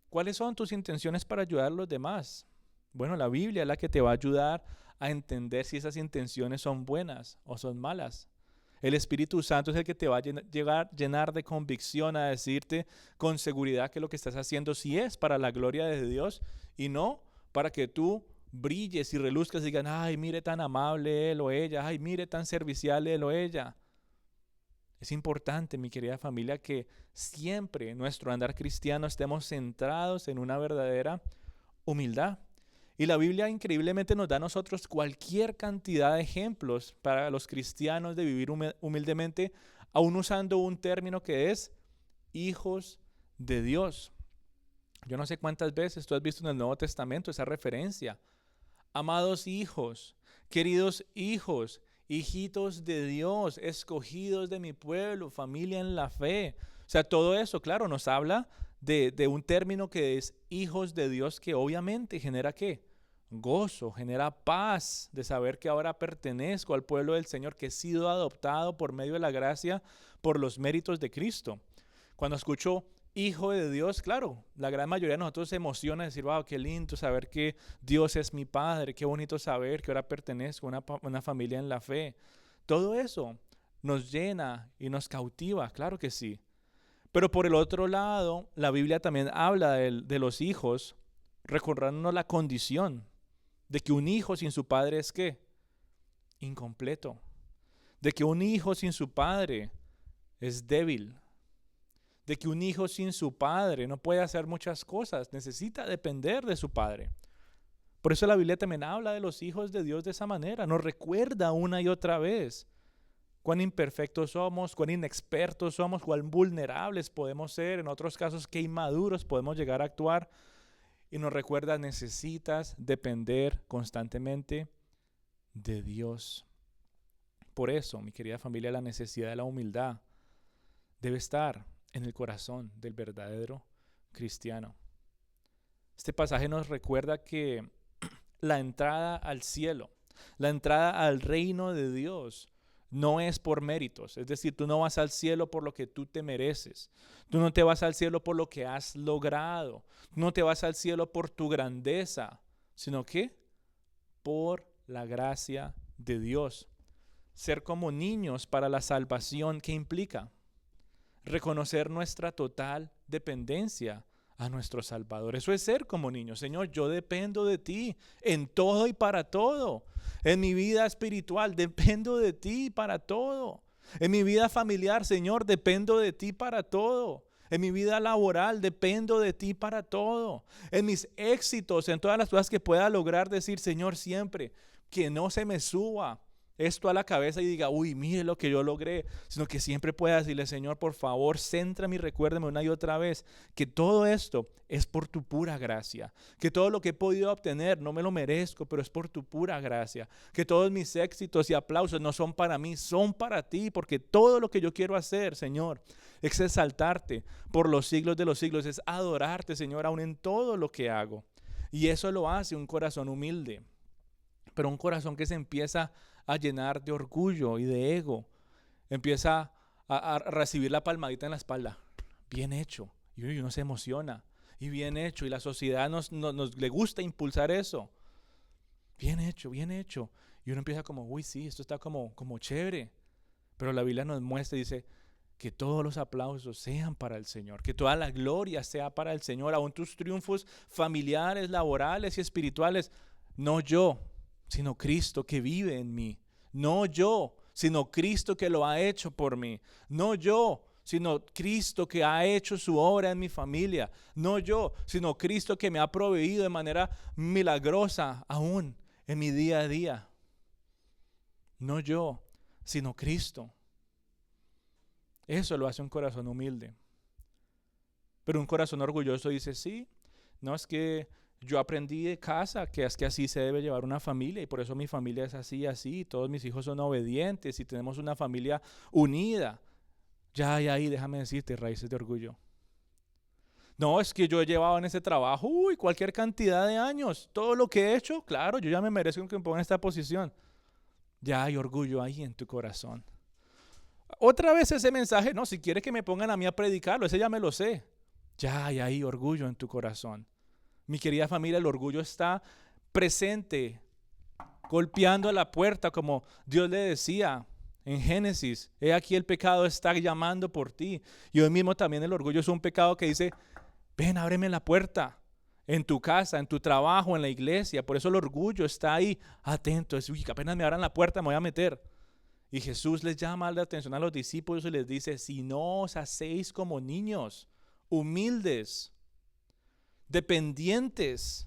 ¿Cuáles son tus intenciones para ayudar a los demás? Bueno, la Biblia es la que te va a ayudar a entender si esas intenciones son buenas o son malas. El Espíritu Santo es el que te va a llenar de convicción, a decirte con seguridad que lo que estás haciendo sí es para la gloria de Dios y no para que tú brilles y reluzcas y digan, ay, mire tan amable él o ella, ay, mire tan servicial él o ella. Es importante, mi querida familia, que siempre en nuestro andar cristiano estemos centrados en una verdadera humildad. Y la Biblia increíblemente nos da a nosotros cualquier cantidad de ejemplos para los cristianos de vivir humildemente, aún usando un término que es hijos de Dios. Yo no sé cuántas veces tú has visto en el Nuevo Testamento esa referencia. Amados hijos, queridos hijos, hijitos de Dios, escogidos de mi pueblo, familia en la fe. O sea, todo eso, claro, nos habla de un término que es hijos de Dios, que obviamente genera ¿qué? Gozo, genera paz de saber que ahora pertenezco al pueblo del Señor, que he sido adoptado por medio de la gracia, por los méritos de Cristo. Cuando escucho hijo de Dios, claro, la gran mayoría de nosotros se emociona de decir, wow, qué lindo saber que Dios es mi Padre, qué bonito saber que ahora pertenezco a una familia en la fe. Todo eso nos llena y nos cautiva, claro que sí. Pero por el otro lado, la Biblia también habla de los hijos, recordándonos la condición de que un hijo sin su padre es ¿qué? Incompleto. De que un hijo sin su padre es débil. De que un hijo sin su padre no puede hacer muchas cosas, necesita depender de su padre. Por eso la Biblia también habla de los hijos de Dios de esa manera, nos recuerda una y otra vez cuán imperfectos somos, cuán inexpertos somos, cuán vulnerables podemos ser, en otros casos qué inmaduros podemos llegar a actuar, y nos recuerda, necesitas depender constantemente de Dios. Por eso, mi querida familia, la necesidad de la humildad debe estar en el corazón del verdadero cristiano. Este pasaje nos recuerda que la entrada al cielo, la entrada al reino de Dios, no es por méritos. Es decir, tú no vas al cielo por lo que tú te mereces. Tú no te vas al cielo por lo que has logrado. Tú no te vas al cielo por tu grandeza, sino que por la gracia de Dios. Ser como niños para la salvación, ¿qué implica? Reconocer nuestra total dependencia a nuestro Salvador. Eso es ser como niños. Señor, yo dependo de ti en todo y para todo. En mi vida espiritual dependo de ti para todo. En mi vida familiar, Señor, dependo de ti para todo. En mi vida laboral dependo de ti para todo. En mis éxitos, en todas las cosas que pueda lograr, decir, Señor, siempre que no se me suba esto a la cabeza y diga, uy, mire lo que yo logré, sino que siempre pueda decirle, Señor, por favor, céntrame y recuérdame una y otra vez que todo esto es por tu pura gracia, que todo lo que he podido obtener no me lo merezco, pero es por tu pura gracia, que todos mis éxitos y aplausos no son para mí, son para ti, porque todo lo que yo quiero hacer, Señor, es exaltarte por los siglos de los siglos, es adorarte, Señor, aún en todo lo que hago. Y eso lo hace un corazón humilde, pero un corazón que se empieza a llenar de orgullo y de ego, empieza a recibir la palmadita en la espalda, bien hecho, y uno se emociona, y bien hecho, y la sociedad nos le gusta impulsar eso, bien hecho, y uno empieza como, uy, sí, esto está como chévere, pero la Biblia nos muestra y dice que todos los aplausos sean para el Señor, que toda la gloria sea para el Señor, aún tus triunfos familiares, laborales y espirituales, no yo, sino Cristo que vive en mí. No yo, sino Cristo que lo ha hecho por mí. No yo, sino Cristo que ha hecho su obra en mi familia. No yo, sino Cristo que me ha proveído de manera milagrosa aún en mi día a día. No yo, sino Cristo. Eso lo hace un corazón humilde. Pero un corazón orgulloso dice, sí, no es que yo aprendí de casa que es que así se debe llevar una familia y por eso mi familia es así, así, todos mis hijos son obedientes y tenemos una familia unida. Ya hay ahí, déjame decirte, raíces de orgullo. No, es que yo he llevado en ese trabajo, cualquier cantidad de años, todo lo que he hecho, claro, yo ya me merezco que me ponga en esta posición. Ya hay orgullo ahí en tu corazón. Otra vez ese mensaje, no, si quieres que me pongan a mí a predicarlo, ese ya me lo sé. Ya hay ahí orgullo en tu corazón. Mi querida familia, el orgullo está presente, golpeando a la puerta como Dios le decía en Génesis. He aquí el pecado está llamando por ti. Y hoy mismo también el orgullo es un pecado que dice, ven, ábreme la puerta. En tu casa, en tu trabajo, en la iglesia. Por eso el orgullo está ahí, atento. Es, que apenas me abran la puerta me voy a meter. Y Jesús les llama la atención a los discípulos y les dice, si no os hacéis como niños, humildes, dependientes,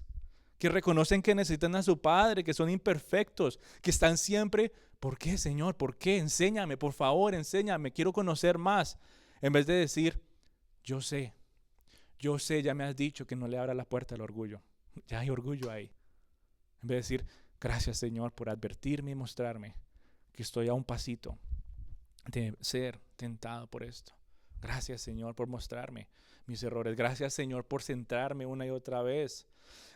que reconocen que necesitan a su Padre, que son imperfectos, que están siempre, ¿por qué, Señor? ¿Por qué? Enséñame, por favor, enséñame, quiero conocer más. En vez de decir, yo sé, ya me has dicho que no le abra la puerta al orgullo. Ya hay orgullo ahí. En vez de decir, gracias, Señor, por advertirme y mostrarme que estoy a un pasito de ser tentado por esto. Gracias, Señor, por mostrarme mis errores. Gracias, Señor, por centrarme una y otra vez.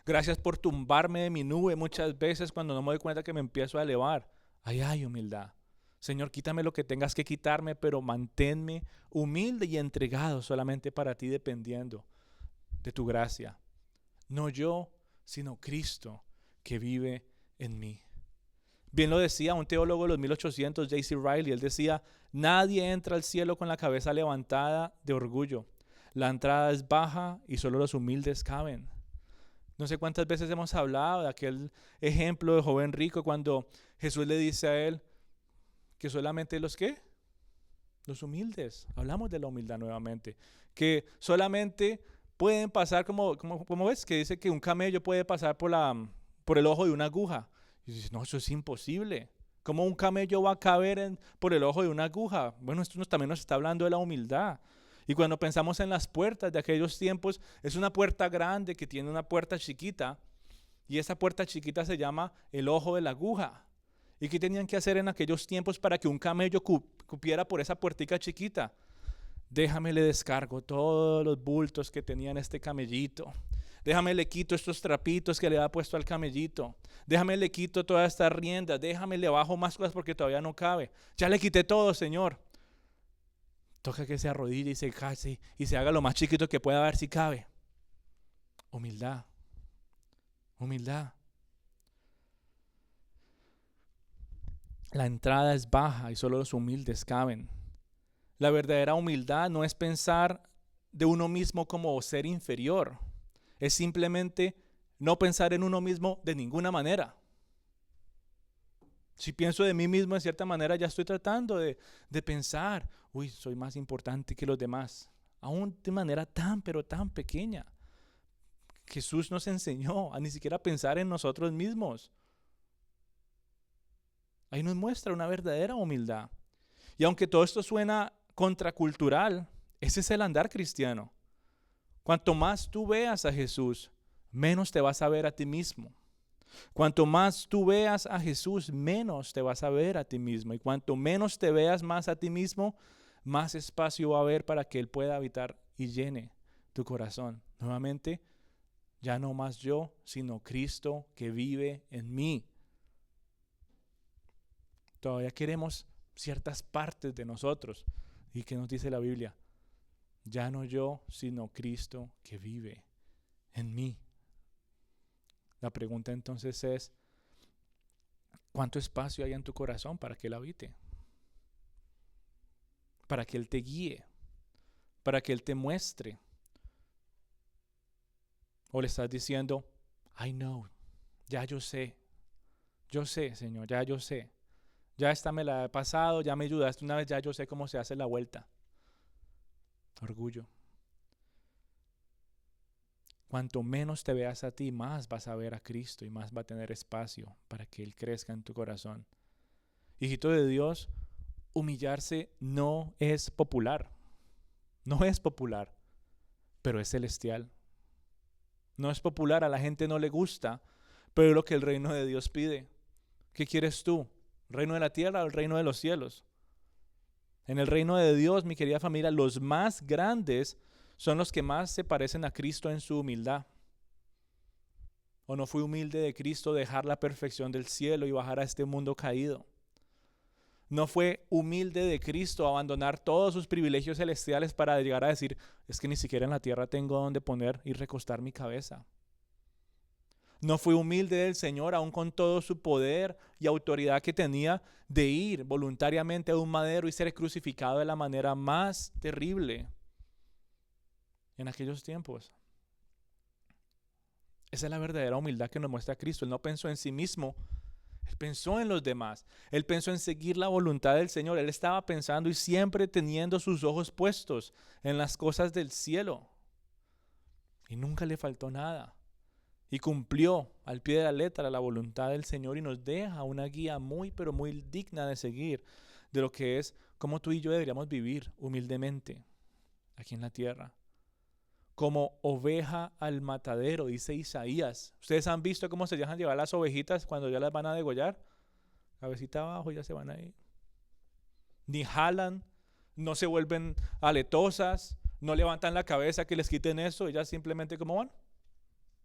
Gracias por tumbarme de mi nube muchas veces cuando no me doy cuenta que me empiezo a elevar. Ahí hay humildad. Señor, quítame lo que tengas que quitarme, pero manténme humilde y entregado solamente para ti, dependiendo de tu gracia. No yo, sino Cristo que vive en mí. Bien lo decía un teólogo de los 1800, J.C. Riley. Él decía, nadie entra al cielo con la cabeza levantada de orgullo. La entrada es baja y solo los humildes caben. No sé cuántas veces hemos hablado de aquel ejemplo de joven rico cuando Jesús le dice a él que solamente los ¿qué? Los humildes. Hablamos de la humildad nuevamente. Que solamente pueden pasar como ves, que dice que un camello puede pasar por el ojo de una aguja. Y dices, no, eso es imposible. ¿Cómo un camello va a caber por el ojo de una aguja? Bueno, esto también nos está hablando de la humildad. Y cuando pensamos en las puertas de aquellos tiempos, es una puerta grande que tiene una puerta chiquita. Y esa puerta chiquita se llama el ojo de la aguja. ¿Y qué tenían que hacer en aquellos tiempos para que un camello cupiera por esa puertica chiquita? Déjame le descargo todos los bultos que tenía en este camellito. Déjame le quito estos trapitos que le ha puesto al camellito. Déjame le quito todas estas riendas. Déjame le bajo más cosas porque todavía no cabe. Ya le quité todo, Señor. Toca que se arrodille y se case y se haga lo más chiquito que pueda, ver si cabe. Humildad. Humildad. La entrada es baja y solo los humildes caben. La verdadera humildad no es pensar de uno mismo como ser inferior. Es simplemente no pensar en uno mismo de ninguna manera. Si pienso de mí mismo de cierta manera, ya estoy tratando de pensar, soy más importante que los demás. Aún de manera tan, pero tan pequeña. Jesús nos enseñó a ni siquiera pensar en nosotros mismos. Ahí nos muestra una verdadera humildad. Y aunque todo esto suena contracultural, ese es el andar cristiano. Cuanto más tú veas a Jesús, menos te vas a ver a ti mismo. Cuanto más tú veas a Jesús, menos te vas a ver a ti mismo. Y cuanto menos te veas más a ti mismo, más espacio va a haber para que Él pueda habitar y llene tu corazón. Nuevamente, ya no más yo, sino Cristo que vive en mí. Todavía queremos ciertas partes de nosotros. ¿Y qué nos dice la Biblia? Ya no yo, sino Cristo que vive en mí. La pregunta entonces es, ¿cuánto espacio hay en tu corazón para que Él habite? Para que Él te guíe, para que Él te muestre. ¿O le estás diciendo, I know, ya yo sé, Señor, ya yo sé. Ya esta me la he pasado, ya me ayudaste una vez, ya yo sé cómo se hace la vuelta. Orgullo. Cuanto menos te veas a ti, más vas a ver a Cristo y más va a tener espacio para que Él crezca en tu corazón. Hijito de Dios, humillarse no es popular. No es popular, pero es celestial. No es popular, a la gente no le gusta, pero es lo que el reino de Dios pide. ¿Qué quieres tú? ¿El reino de la tierra o el reino de los cielos? En el reino de Dios, mi querida familia, los más grandes son los que más se parecen a Cristo en su humildad. ¿O no fue humilde de Cristo dejar la perfección del cielo y bajar a este mundo caído? ¿No fue humilde de Cristo abandonar todos sus privilegios celestiales para llegar a decir, es que ni siquiera en la tierra tengo donde poner y recostar mi cabeza? ¿No fue humilde del Señor, aún con todo su poder y autoridad que tenía, de ir voluntariamente a un madero y ser crucificado de la manera más terrible en aquellos tiempos? Esa es la verdadera humildad que nos muestra Cristo. Él no pensó en sí mismo, Él pensó en los demás. Él pensó en seguir la voluntad del Señor. Él estaba pensando y siempre teniendo sus ojos puestos en las cosas del cielo. Y nunca le faltó nada. Y cumplió al pie de la letra la voluntad del Señor y nos deja una guía muy, pero muy digna de seguir de lo que es cómo tú y yo deberíamos vivir humildemente aquí en la tierra. Como oveja al matadero, dice Isaías. ¿Ustedes han visto cómo se dejan llevar las ovejitas cuando ya las van a degollar? Cabecita abajo, ya se van a ir. Ni jalan, no se vuelven aletosas, no levantan la cabeza que les quiten eso, ellas simplemente como van.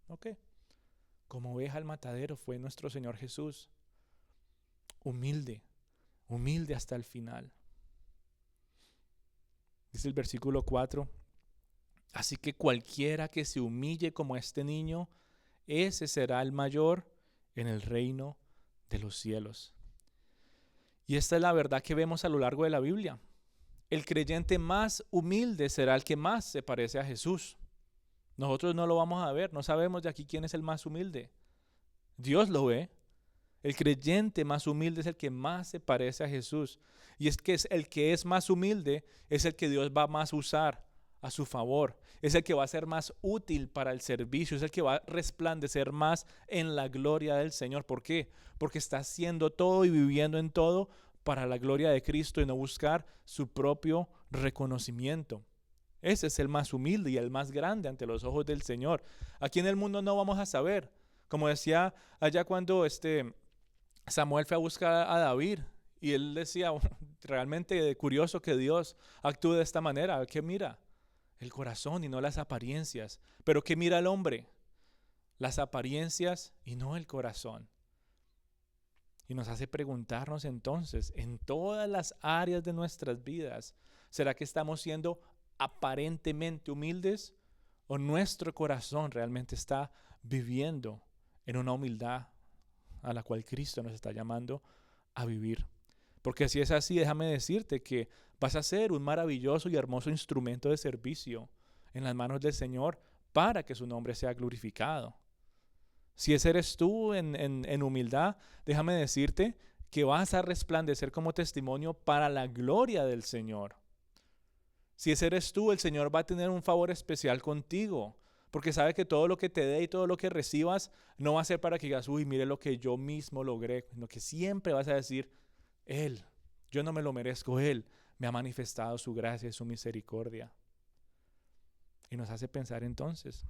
Ok. Como oveja al matadero fue nuestro Señor Jesús. Humilde, humilde hasta el final. Dice el versículo 4. Así que cualquiera que se humille como este niño, ese será el mayor en el reino de los cielos. Y esta es la verdad que vemos a lo largo de la Biblia. El creyente más humilde será el que más se parece a Jesús. Nosotros no lo vamos a ver, no sabemos de aquí quién es el más humilde. Dios lo ve. El creyente más humilde es el que más se parece a Jesús. Y es que el que es más humilde es el que Dios va más a usar a su favor. Es el que va a ser más útil para el servicio. Es el que va a resplandecer más en la gloria del Señor. ¿Por qué? Porque está haciendo todo y viviendo en todo para la gloria de Cristo y no buscar su propio reconocimiento. Ese es el más humilde y el más grande ante los ojos del Señor. Aquí en el mundo no vamos a saber. Como decía allá cuando Samuel fue a buscar a David y él decía, realmente curioso que Dios actúe de esta manera. ¿Qué mira? El corazón y no las apariencias. ¿Pero qué mira el hombre? Las apariencias y no el corazón. Y nos hace preguntarnos entonces, en todas las áreas de nuestras vidas, ¿será que estamos siendo aparentemente humildes o nuestro corazón realmente está viviendo en una humildad a la cual Cristo nos está llamando a vivir? Porque si es así, déjame decirte que vas a ser un maravilloso y hermoso instrumento de servicio en las manos del Señor para que su nombre sea glorificado. Si ese eres tú en humildad, déjame decirte que vas a resplandecer como testimonio para la gloria del Señor. Si ese eres tú, el Señor va a tener un favor especial contigo, porque sabe que todo lo que te dé y todo lo que recibas no va a ser para que digas, uy, mire lo que yo mismo logré, sino que siempre vas a decir, Él, yo no me lo merezco, Él me ha manifestado su gracia y su misericordia. Y nos hace pensar entonces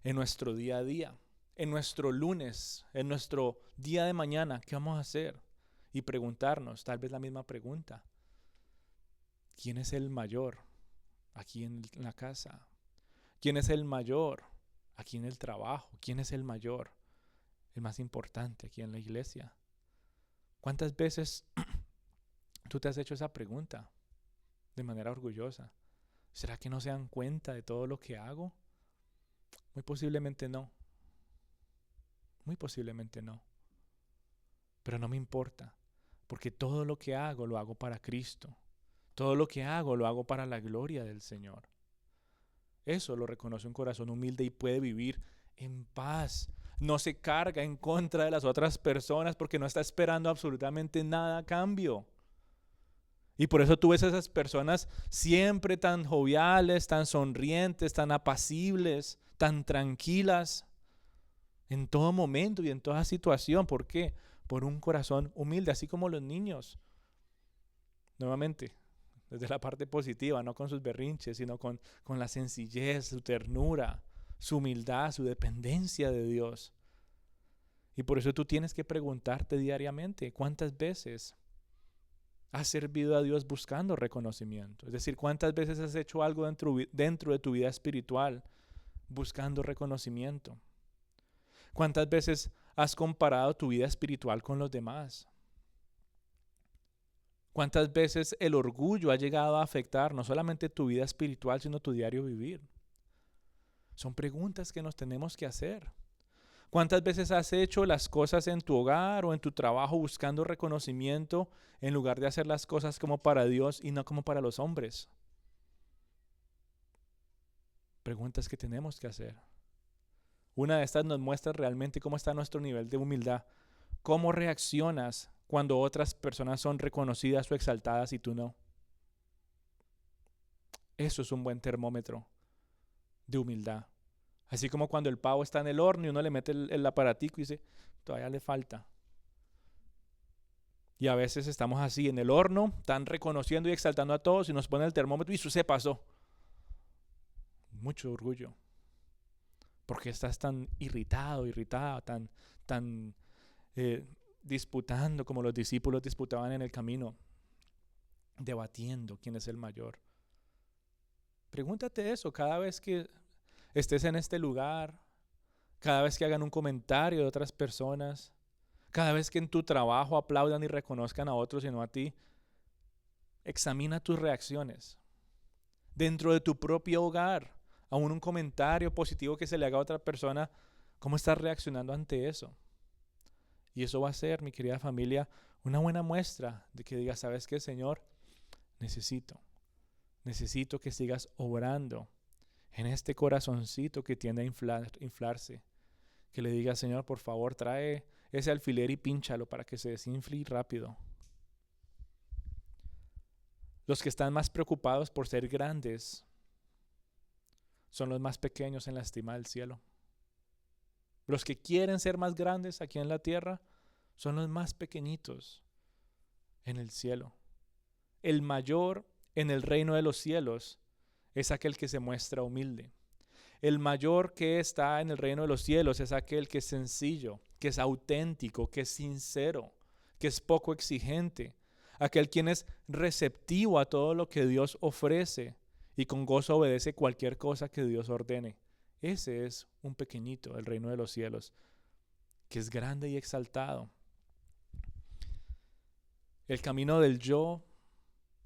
en nuestro día a día, en nuestro lunes, en nuestro día de mañana, ¿qué vamos a hacer? Y preguntarnos, tal vez la misma pregunta. ¿Quién es el mayor aquí en la casa? ¿Quién es el mayor aquí en el trabajo? ¿Quién es el mayor, el más importante aquí en la iglesia? ¿Cuántas veces tú te has hecho esa pregunta de manera orgullosa? ¿Será que no se dan cuenta de todo lo que hago? Muy posiblemente no. Muy posiblemente no. Pero no me importa, porque todo lo que hago lo hago para Cristo. Todo lo que hago lo hago para la gloria del Señor. Eso lo reconoce un corazón humilde y puede vivir en paz. No se carga en contra de las otras personas porque no está esperando absolutamente nada a cambio. Y por eso tú ves a esas personas siempre tan joviales, tan sonrientes, tan apacibles, tan tranquilas, en todo momento y en toda situación. ¿Por qué? Por un corazón humilde, así como los niños. Nuevamente, desde la parte positiva, no con sus berrinches, sino con la sencillez, su ternura, su humildad, su dependencia de Dios. Y por eso tú tienes que preguntarte diariamente, ¿cuántas veces has servido a Dios buscando reconocimiento? Es decir, ¿cuántas veces has hecho algo dentro de tu vida espiritual buscando reconocimiento? ¿Cuántas veces has comparado tu vida espiritual con los demás? ¿Cuántas veces el orgullo ha llegado a afectar no solamente tu vida espiritual, sino tu diario vivir? Son preguntas que nos tenemos que hacer. ¿Cuántas veces has hecho las cosas en tu hogar o en tu trabajo buscando reconocimiento en lugar de hacer las cosas como para Dios y no como para los hombres? Preguntas que tenemos que hacer. Una de estas nos muestra realmente cómo está nuestro nivel de humildad. ¿Cómo reaccionas cuando otras personas son reconocidas o exaltadas y tú no? Eso es un buen termómetro de humildad. Así como cuando el pavo está en el horno y uno le mete el aparatico y dice, todavía le falta. Y a veces estamos así en el horno, tan reconociendo y exaltando a todos y nos pone el termómetro y eso se pasó. Mucho orgullo. Porque estás tan irritada, tan disputando como los discípulos disputaban en el camino, debatiendo quién es el mayor. Pregúntate eso cada vez que estés en este lugar, cada vez que hagan un comentario de otras personas, cada vez que en tu trabajo aplaudan y reconozcan a otros y no a ti. Examina tus reacciones. Dentro de tu propio hogar, aún un comentario positivo que se le haga a otra persona, ¿cómo estás reaccionando ante eso? Y eso va a ser, mi querida familia, una buena muestra de que digas, ¿sabes qué, Señor? Necesito que sigas obrando en este corazoncito que tiende a inflarse. Que le digas, Señor, por favor, trae ese alfiler y pínchalo para que se desinfle rápido. Los que están más preocupados por ser grandes son los más pequeños en la estima del cielo. Los que quieren ser más grandes aquí en la tierra son los más pequeñitos en el cielo. El mayor en el reino de los cielos es aquel que se muestra humilde. El mayor que está en el reino de los cielos es aquel que es sencillo, que es auténtico, que es sincero, que es poco exigente. Aquel quien es receptivo a todo lo que Dios ofrece y con gozo obedece cualquier cosa que Dios ordene. Ese es un pequeñito del reino de los cielos, que es grande y exaltado. El camino del yo,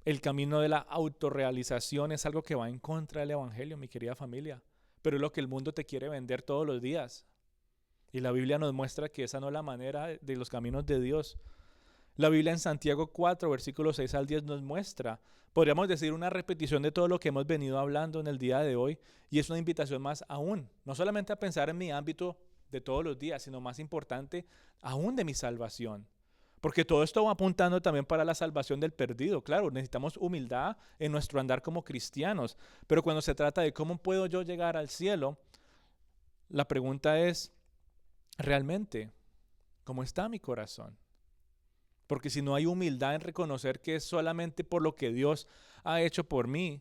el camino de la autorrealización es algo que va en contra del evangelio, mi querida familia. Pero es lo que el mundo te quiere vender todos los días. Y la Biblia nos muestra que esa no es la manera de los caminos de Dios. La Biblia en Santiago 4, versículos 6 al 10 nos muestra, podríamos decir, una repetición de todo lo que hemos venido hablando en el día de hoy, y es una invitación más aún, no solamente a pensar en mi ámbito de todos los días, sino más importante, aún de mi salvación. Porque todo esto va apuntando también para la salvación del perdido. Claro, necesitamos humildad en nuestro andar como cristianos, pero cuando se trata de cómo puedo yo llegar al cielo, la pregunta es, ¿realmente cómo está mi corazón? Porque si no hay humildad en reconocer que es solamente por lo que Dios ha hecho por mí,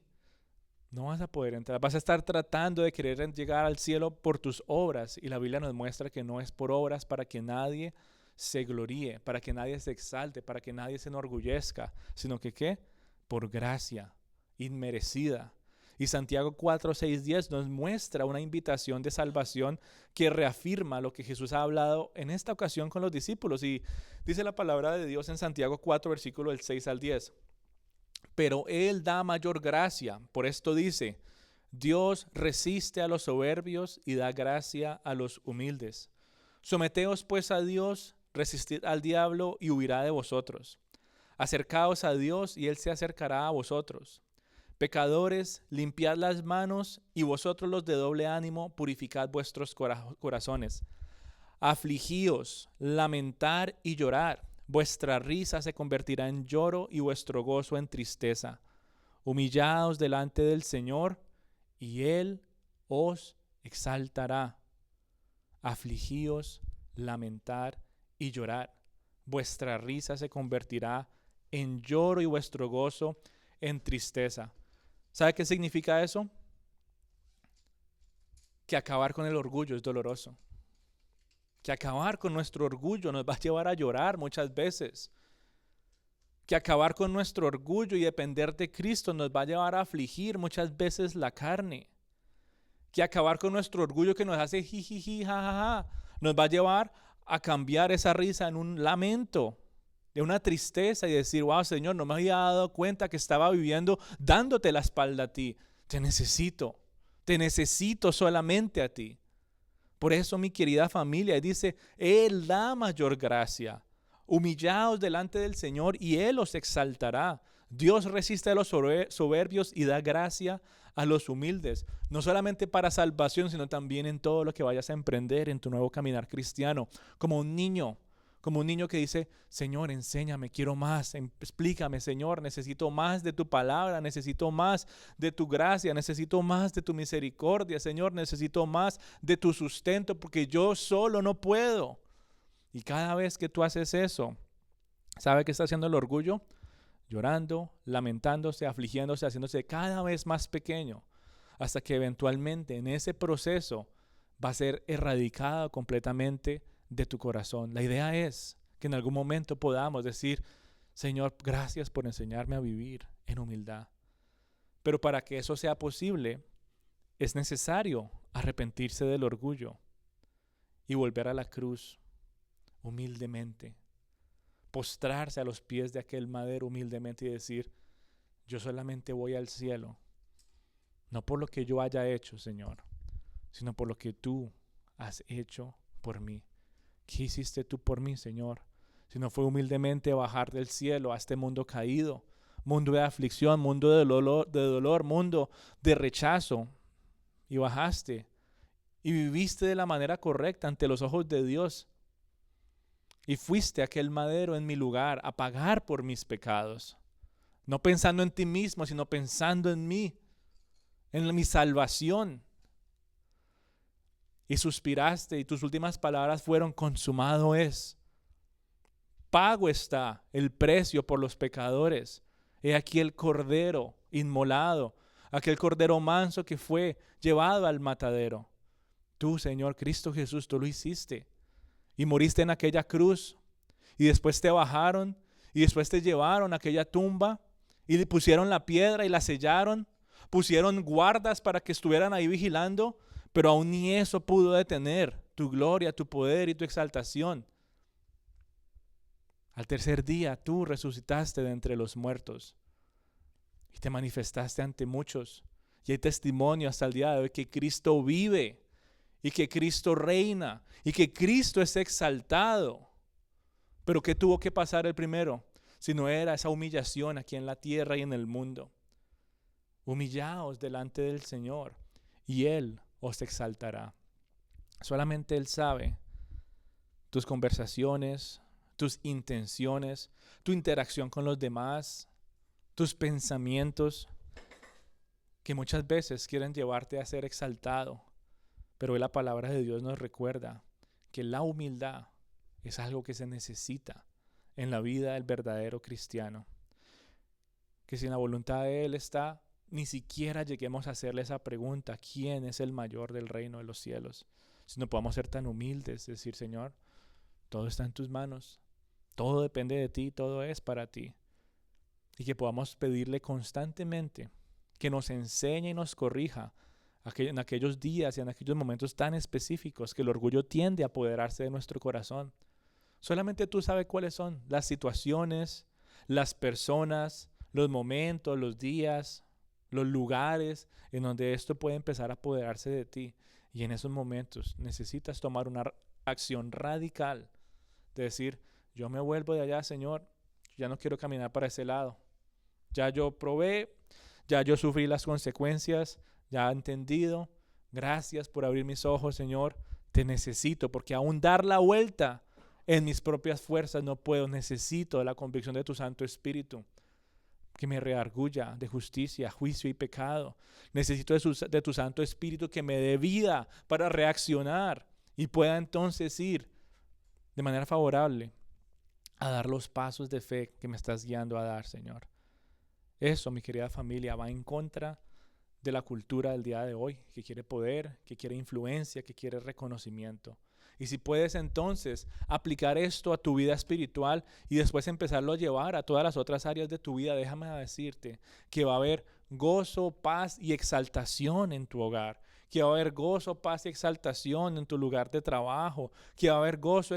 no vas a poder entrar. Vas a estar tratando de querer llegar al cielo por tus obras. Y la Biblia nos muestra que no es por obras para que nadie se gloríe, para que nadie se exalte, para que nadie se enorgullezca, sino que ¿qué? Por gracia inmerecida. Y Santiago 4, 6, 10 nos muestra una invitación de salvación que reafirma lo que Jesús ha hablado en esta ocasión con los discípulos. Y dice la palabra de Dios en Santiago 4, versículo del 6 al 10. Pero Él da mayor gracia. Por esto dice, Dios resiste a los soberbios y da gracia a los humildes. Someteos pues a Dios, resistid al diablo y huirá de vosotros. Acercaos a Dios y Él se acercará a vosotros. Pecadores, limpiad las manos, y vosotros los de doble ánimo, purificad vuestros corazones. Afligíos, lamentar y llorar. Vuestra risa se convertirá en lloro y vuestro gozo en tristeza. Humillaos delante del Señor y Él os exaltará. Afligíos, lamentar y llorar. Vuestra risa se convertirá en lloro y vuestro gozo en tristeza. ¿Sabe qué significa eso? Que acabar con el orgullo es doloroso. Que acabar con nuestro orgullo nos va a llevar a llorar muchas veces. Que acabar con nuestro orgullo y depender de Cristo nos va a llevar a afligir muchas veces la carne. Que acabar con nuestro orgullo que nos hace jijiji, jajaja, nos va a llevar a cambiar esa risa en un lamento, de una tristeza y decir, wow, Señor, no me había dado cuenta que estaba viviendo dándote la espalda a ti. Te necesito solamente a ti. Por eso, mi querida familia, dice, Él da mayor gracia. Humillaos delante del Señor y Él os exaltará. Dios resiste a los soberbios y da gracia a los humildes. No solamente para salvación, sino también en todo lo que vayas a emprender en tu nuevo caminar cristiano. Como un niño que dice, Señor, enséñame, quiero más, explícame, Señor, necesito más de tu palabra, necesito más de tu gracia, necesito más de tu misericordia, Señor, necesito más de tu sustento, porque yo solo no puedo. Y cada vez que tú haces eso, ¿sabe qué está haciendo el orgullo? Llorando, lamentándose, afligiéndose, haciéndose cada vez más pequeño, hasta que eventualmente en ese proceso va a ser erradicado completamente de tu corazón. La idea es que en algún momento podamos decir, Señor, gracias por enseñarme a vivir en humildad. Pero para que eso sea posible, es necesario arrepentirse del orgullo y volver a la cruz humildemente. Postrarse a los pies de aquel madero humildemente y decir, yo solamente voy al cielo, no por lo que yo haya hecho, Señor, sino por lo que tú has hecho por mí. ¿Qué hiciste tú por mí, Señor? Si no fue humildemente bajar del cielo a este mundo caído, mundo de aflicción, mundo de dolor, mundo de rechazo, y bajaste y viviste de la manera correcta ante los ojos de Dios. Y fuiste a aquel madero en mi lugar a pagar por mis pecados. No pensando en ti mismo, sino pensando en mí, en mi salvación. Y suspiraste y tus últimas palabras fueron, consumado es. Pago está el precio por los pecadores. He aquí el cordero inmolado, aquel cordero manso que fue llevado al matadero. Tú, Señor Cristo Jesús, tú lo hiciste. Y moriste en aquella cruz, y después te bajaron, y después te llevaron a aquella tumba, y le pusieron la piedra y la sellaron, pusieron guardas para que estuvieran ahí vigilando, pero aún ni eso pudo detener tu gloria, tu poder y tu exaltación. Al tercer día tú resucitaste de entre los muertos, y te manifestaste ante muchos, y hay testimonio hasta el día de hoy que Cristo vive, y que Cristo reina, y que Cristo es exaltado. Pero ¿qué tuvo que pasar el primero? Si no era esa humillación aquí en la tierra y en el mundo. Humillaos delante del Señor, y Él os exaltará. Solamente Él sabe tus conversaciones, tus intenciones, tu interacción con los demás, tus pensamientos, que muchas veces quieren llevarte a ser exaltado. Pero hoy la palabra de Dios nos recuerda que la humildad es algo que se necesita en la vida del verdadero cristiano. Que si en la voluntad de Él está, ni siquiera lleguemos a hacerle esa pregunta, ¿quién es el mayor del reino de los cielos? Si no podamos ser tan humildes, decir, Señor, todo está en tus manos, todo depende de ti, todo es para ti. Y que podamos pedirle constantemente que nos enseñe y nos corrija en aquellos días y en aquellos momentos tan específicos que el orgullo tiende a apoderarse de nuestro corazón. Solamente tú sabes cuáles son las situaciones, las personas, los momentos, los días, los lugares en donde esto puede empezar a apoderarse de ti. Y en esos momentos necesitas tomar una acción radical de decir, yo me vuelvo de allá, Señor, ya no quiero caminar para ese lado. Ya yo probé, ya yo sufrí las consecuencias, ya he entendido. Gracias por abrir mis ojos, Señor. Te necesito, porque aún dar la vuelta En mis propias fuerzas no puedo, necesito de la convicción de tu Santo Espíritu, que me redarguya de justicia, juicio y pecado. Necesito de tu Santo Espíritu que me dé vida para reaccionar y pueda entonces ir de manera favorable a dar los pasos de fe que me estás guiando a dar, Señor. Eso, mi querida familia, va en contra de la cultura del día de hoy, que quiere poder, que quiere influencia, que quiere reconocimiento. Y si puedes entonces aplicar esto a tu vida espiritual y después empezarlo a llevar a todas las otras áreas de tu vida, déjame decirte que va a haber gozo, paz y exaltación en tu hogar, que va a haber gozo, paz y exaltación en tu lugar de trabajo, que va a haber gozo,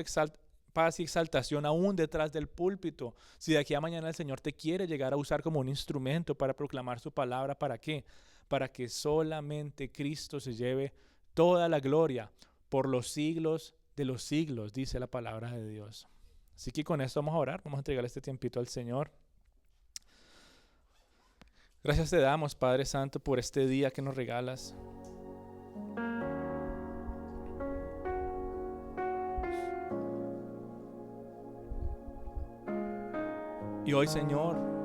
paz y exaltación aún detrás del púlpito. Si de aquí a mañana el Señor te quiere llegar a usar como un instrumento para proclamar su palabra, ¿para qué? Para que solamente Cristo se lleve toda la gloria por los siglos de los siglos, dice la palabra de Dios. Así que con esto vamos a orar, vamos a entregar este tiempito al Señor. Gracias te damos, Padre Santo, por este día que nos regalas. Y hoy, Señor,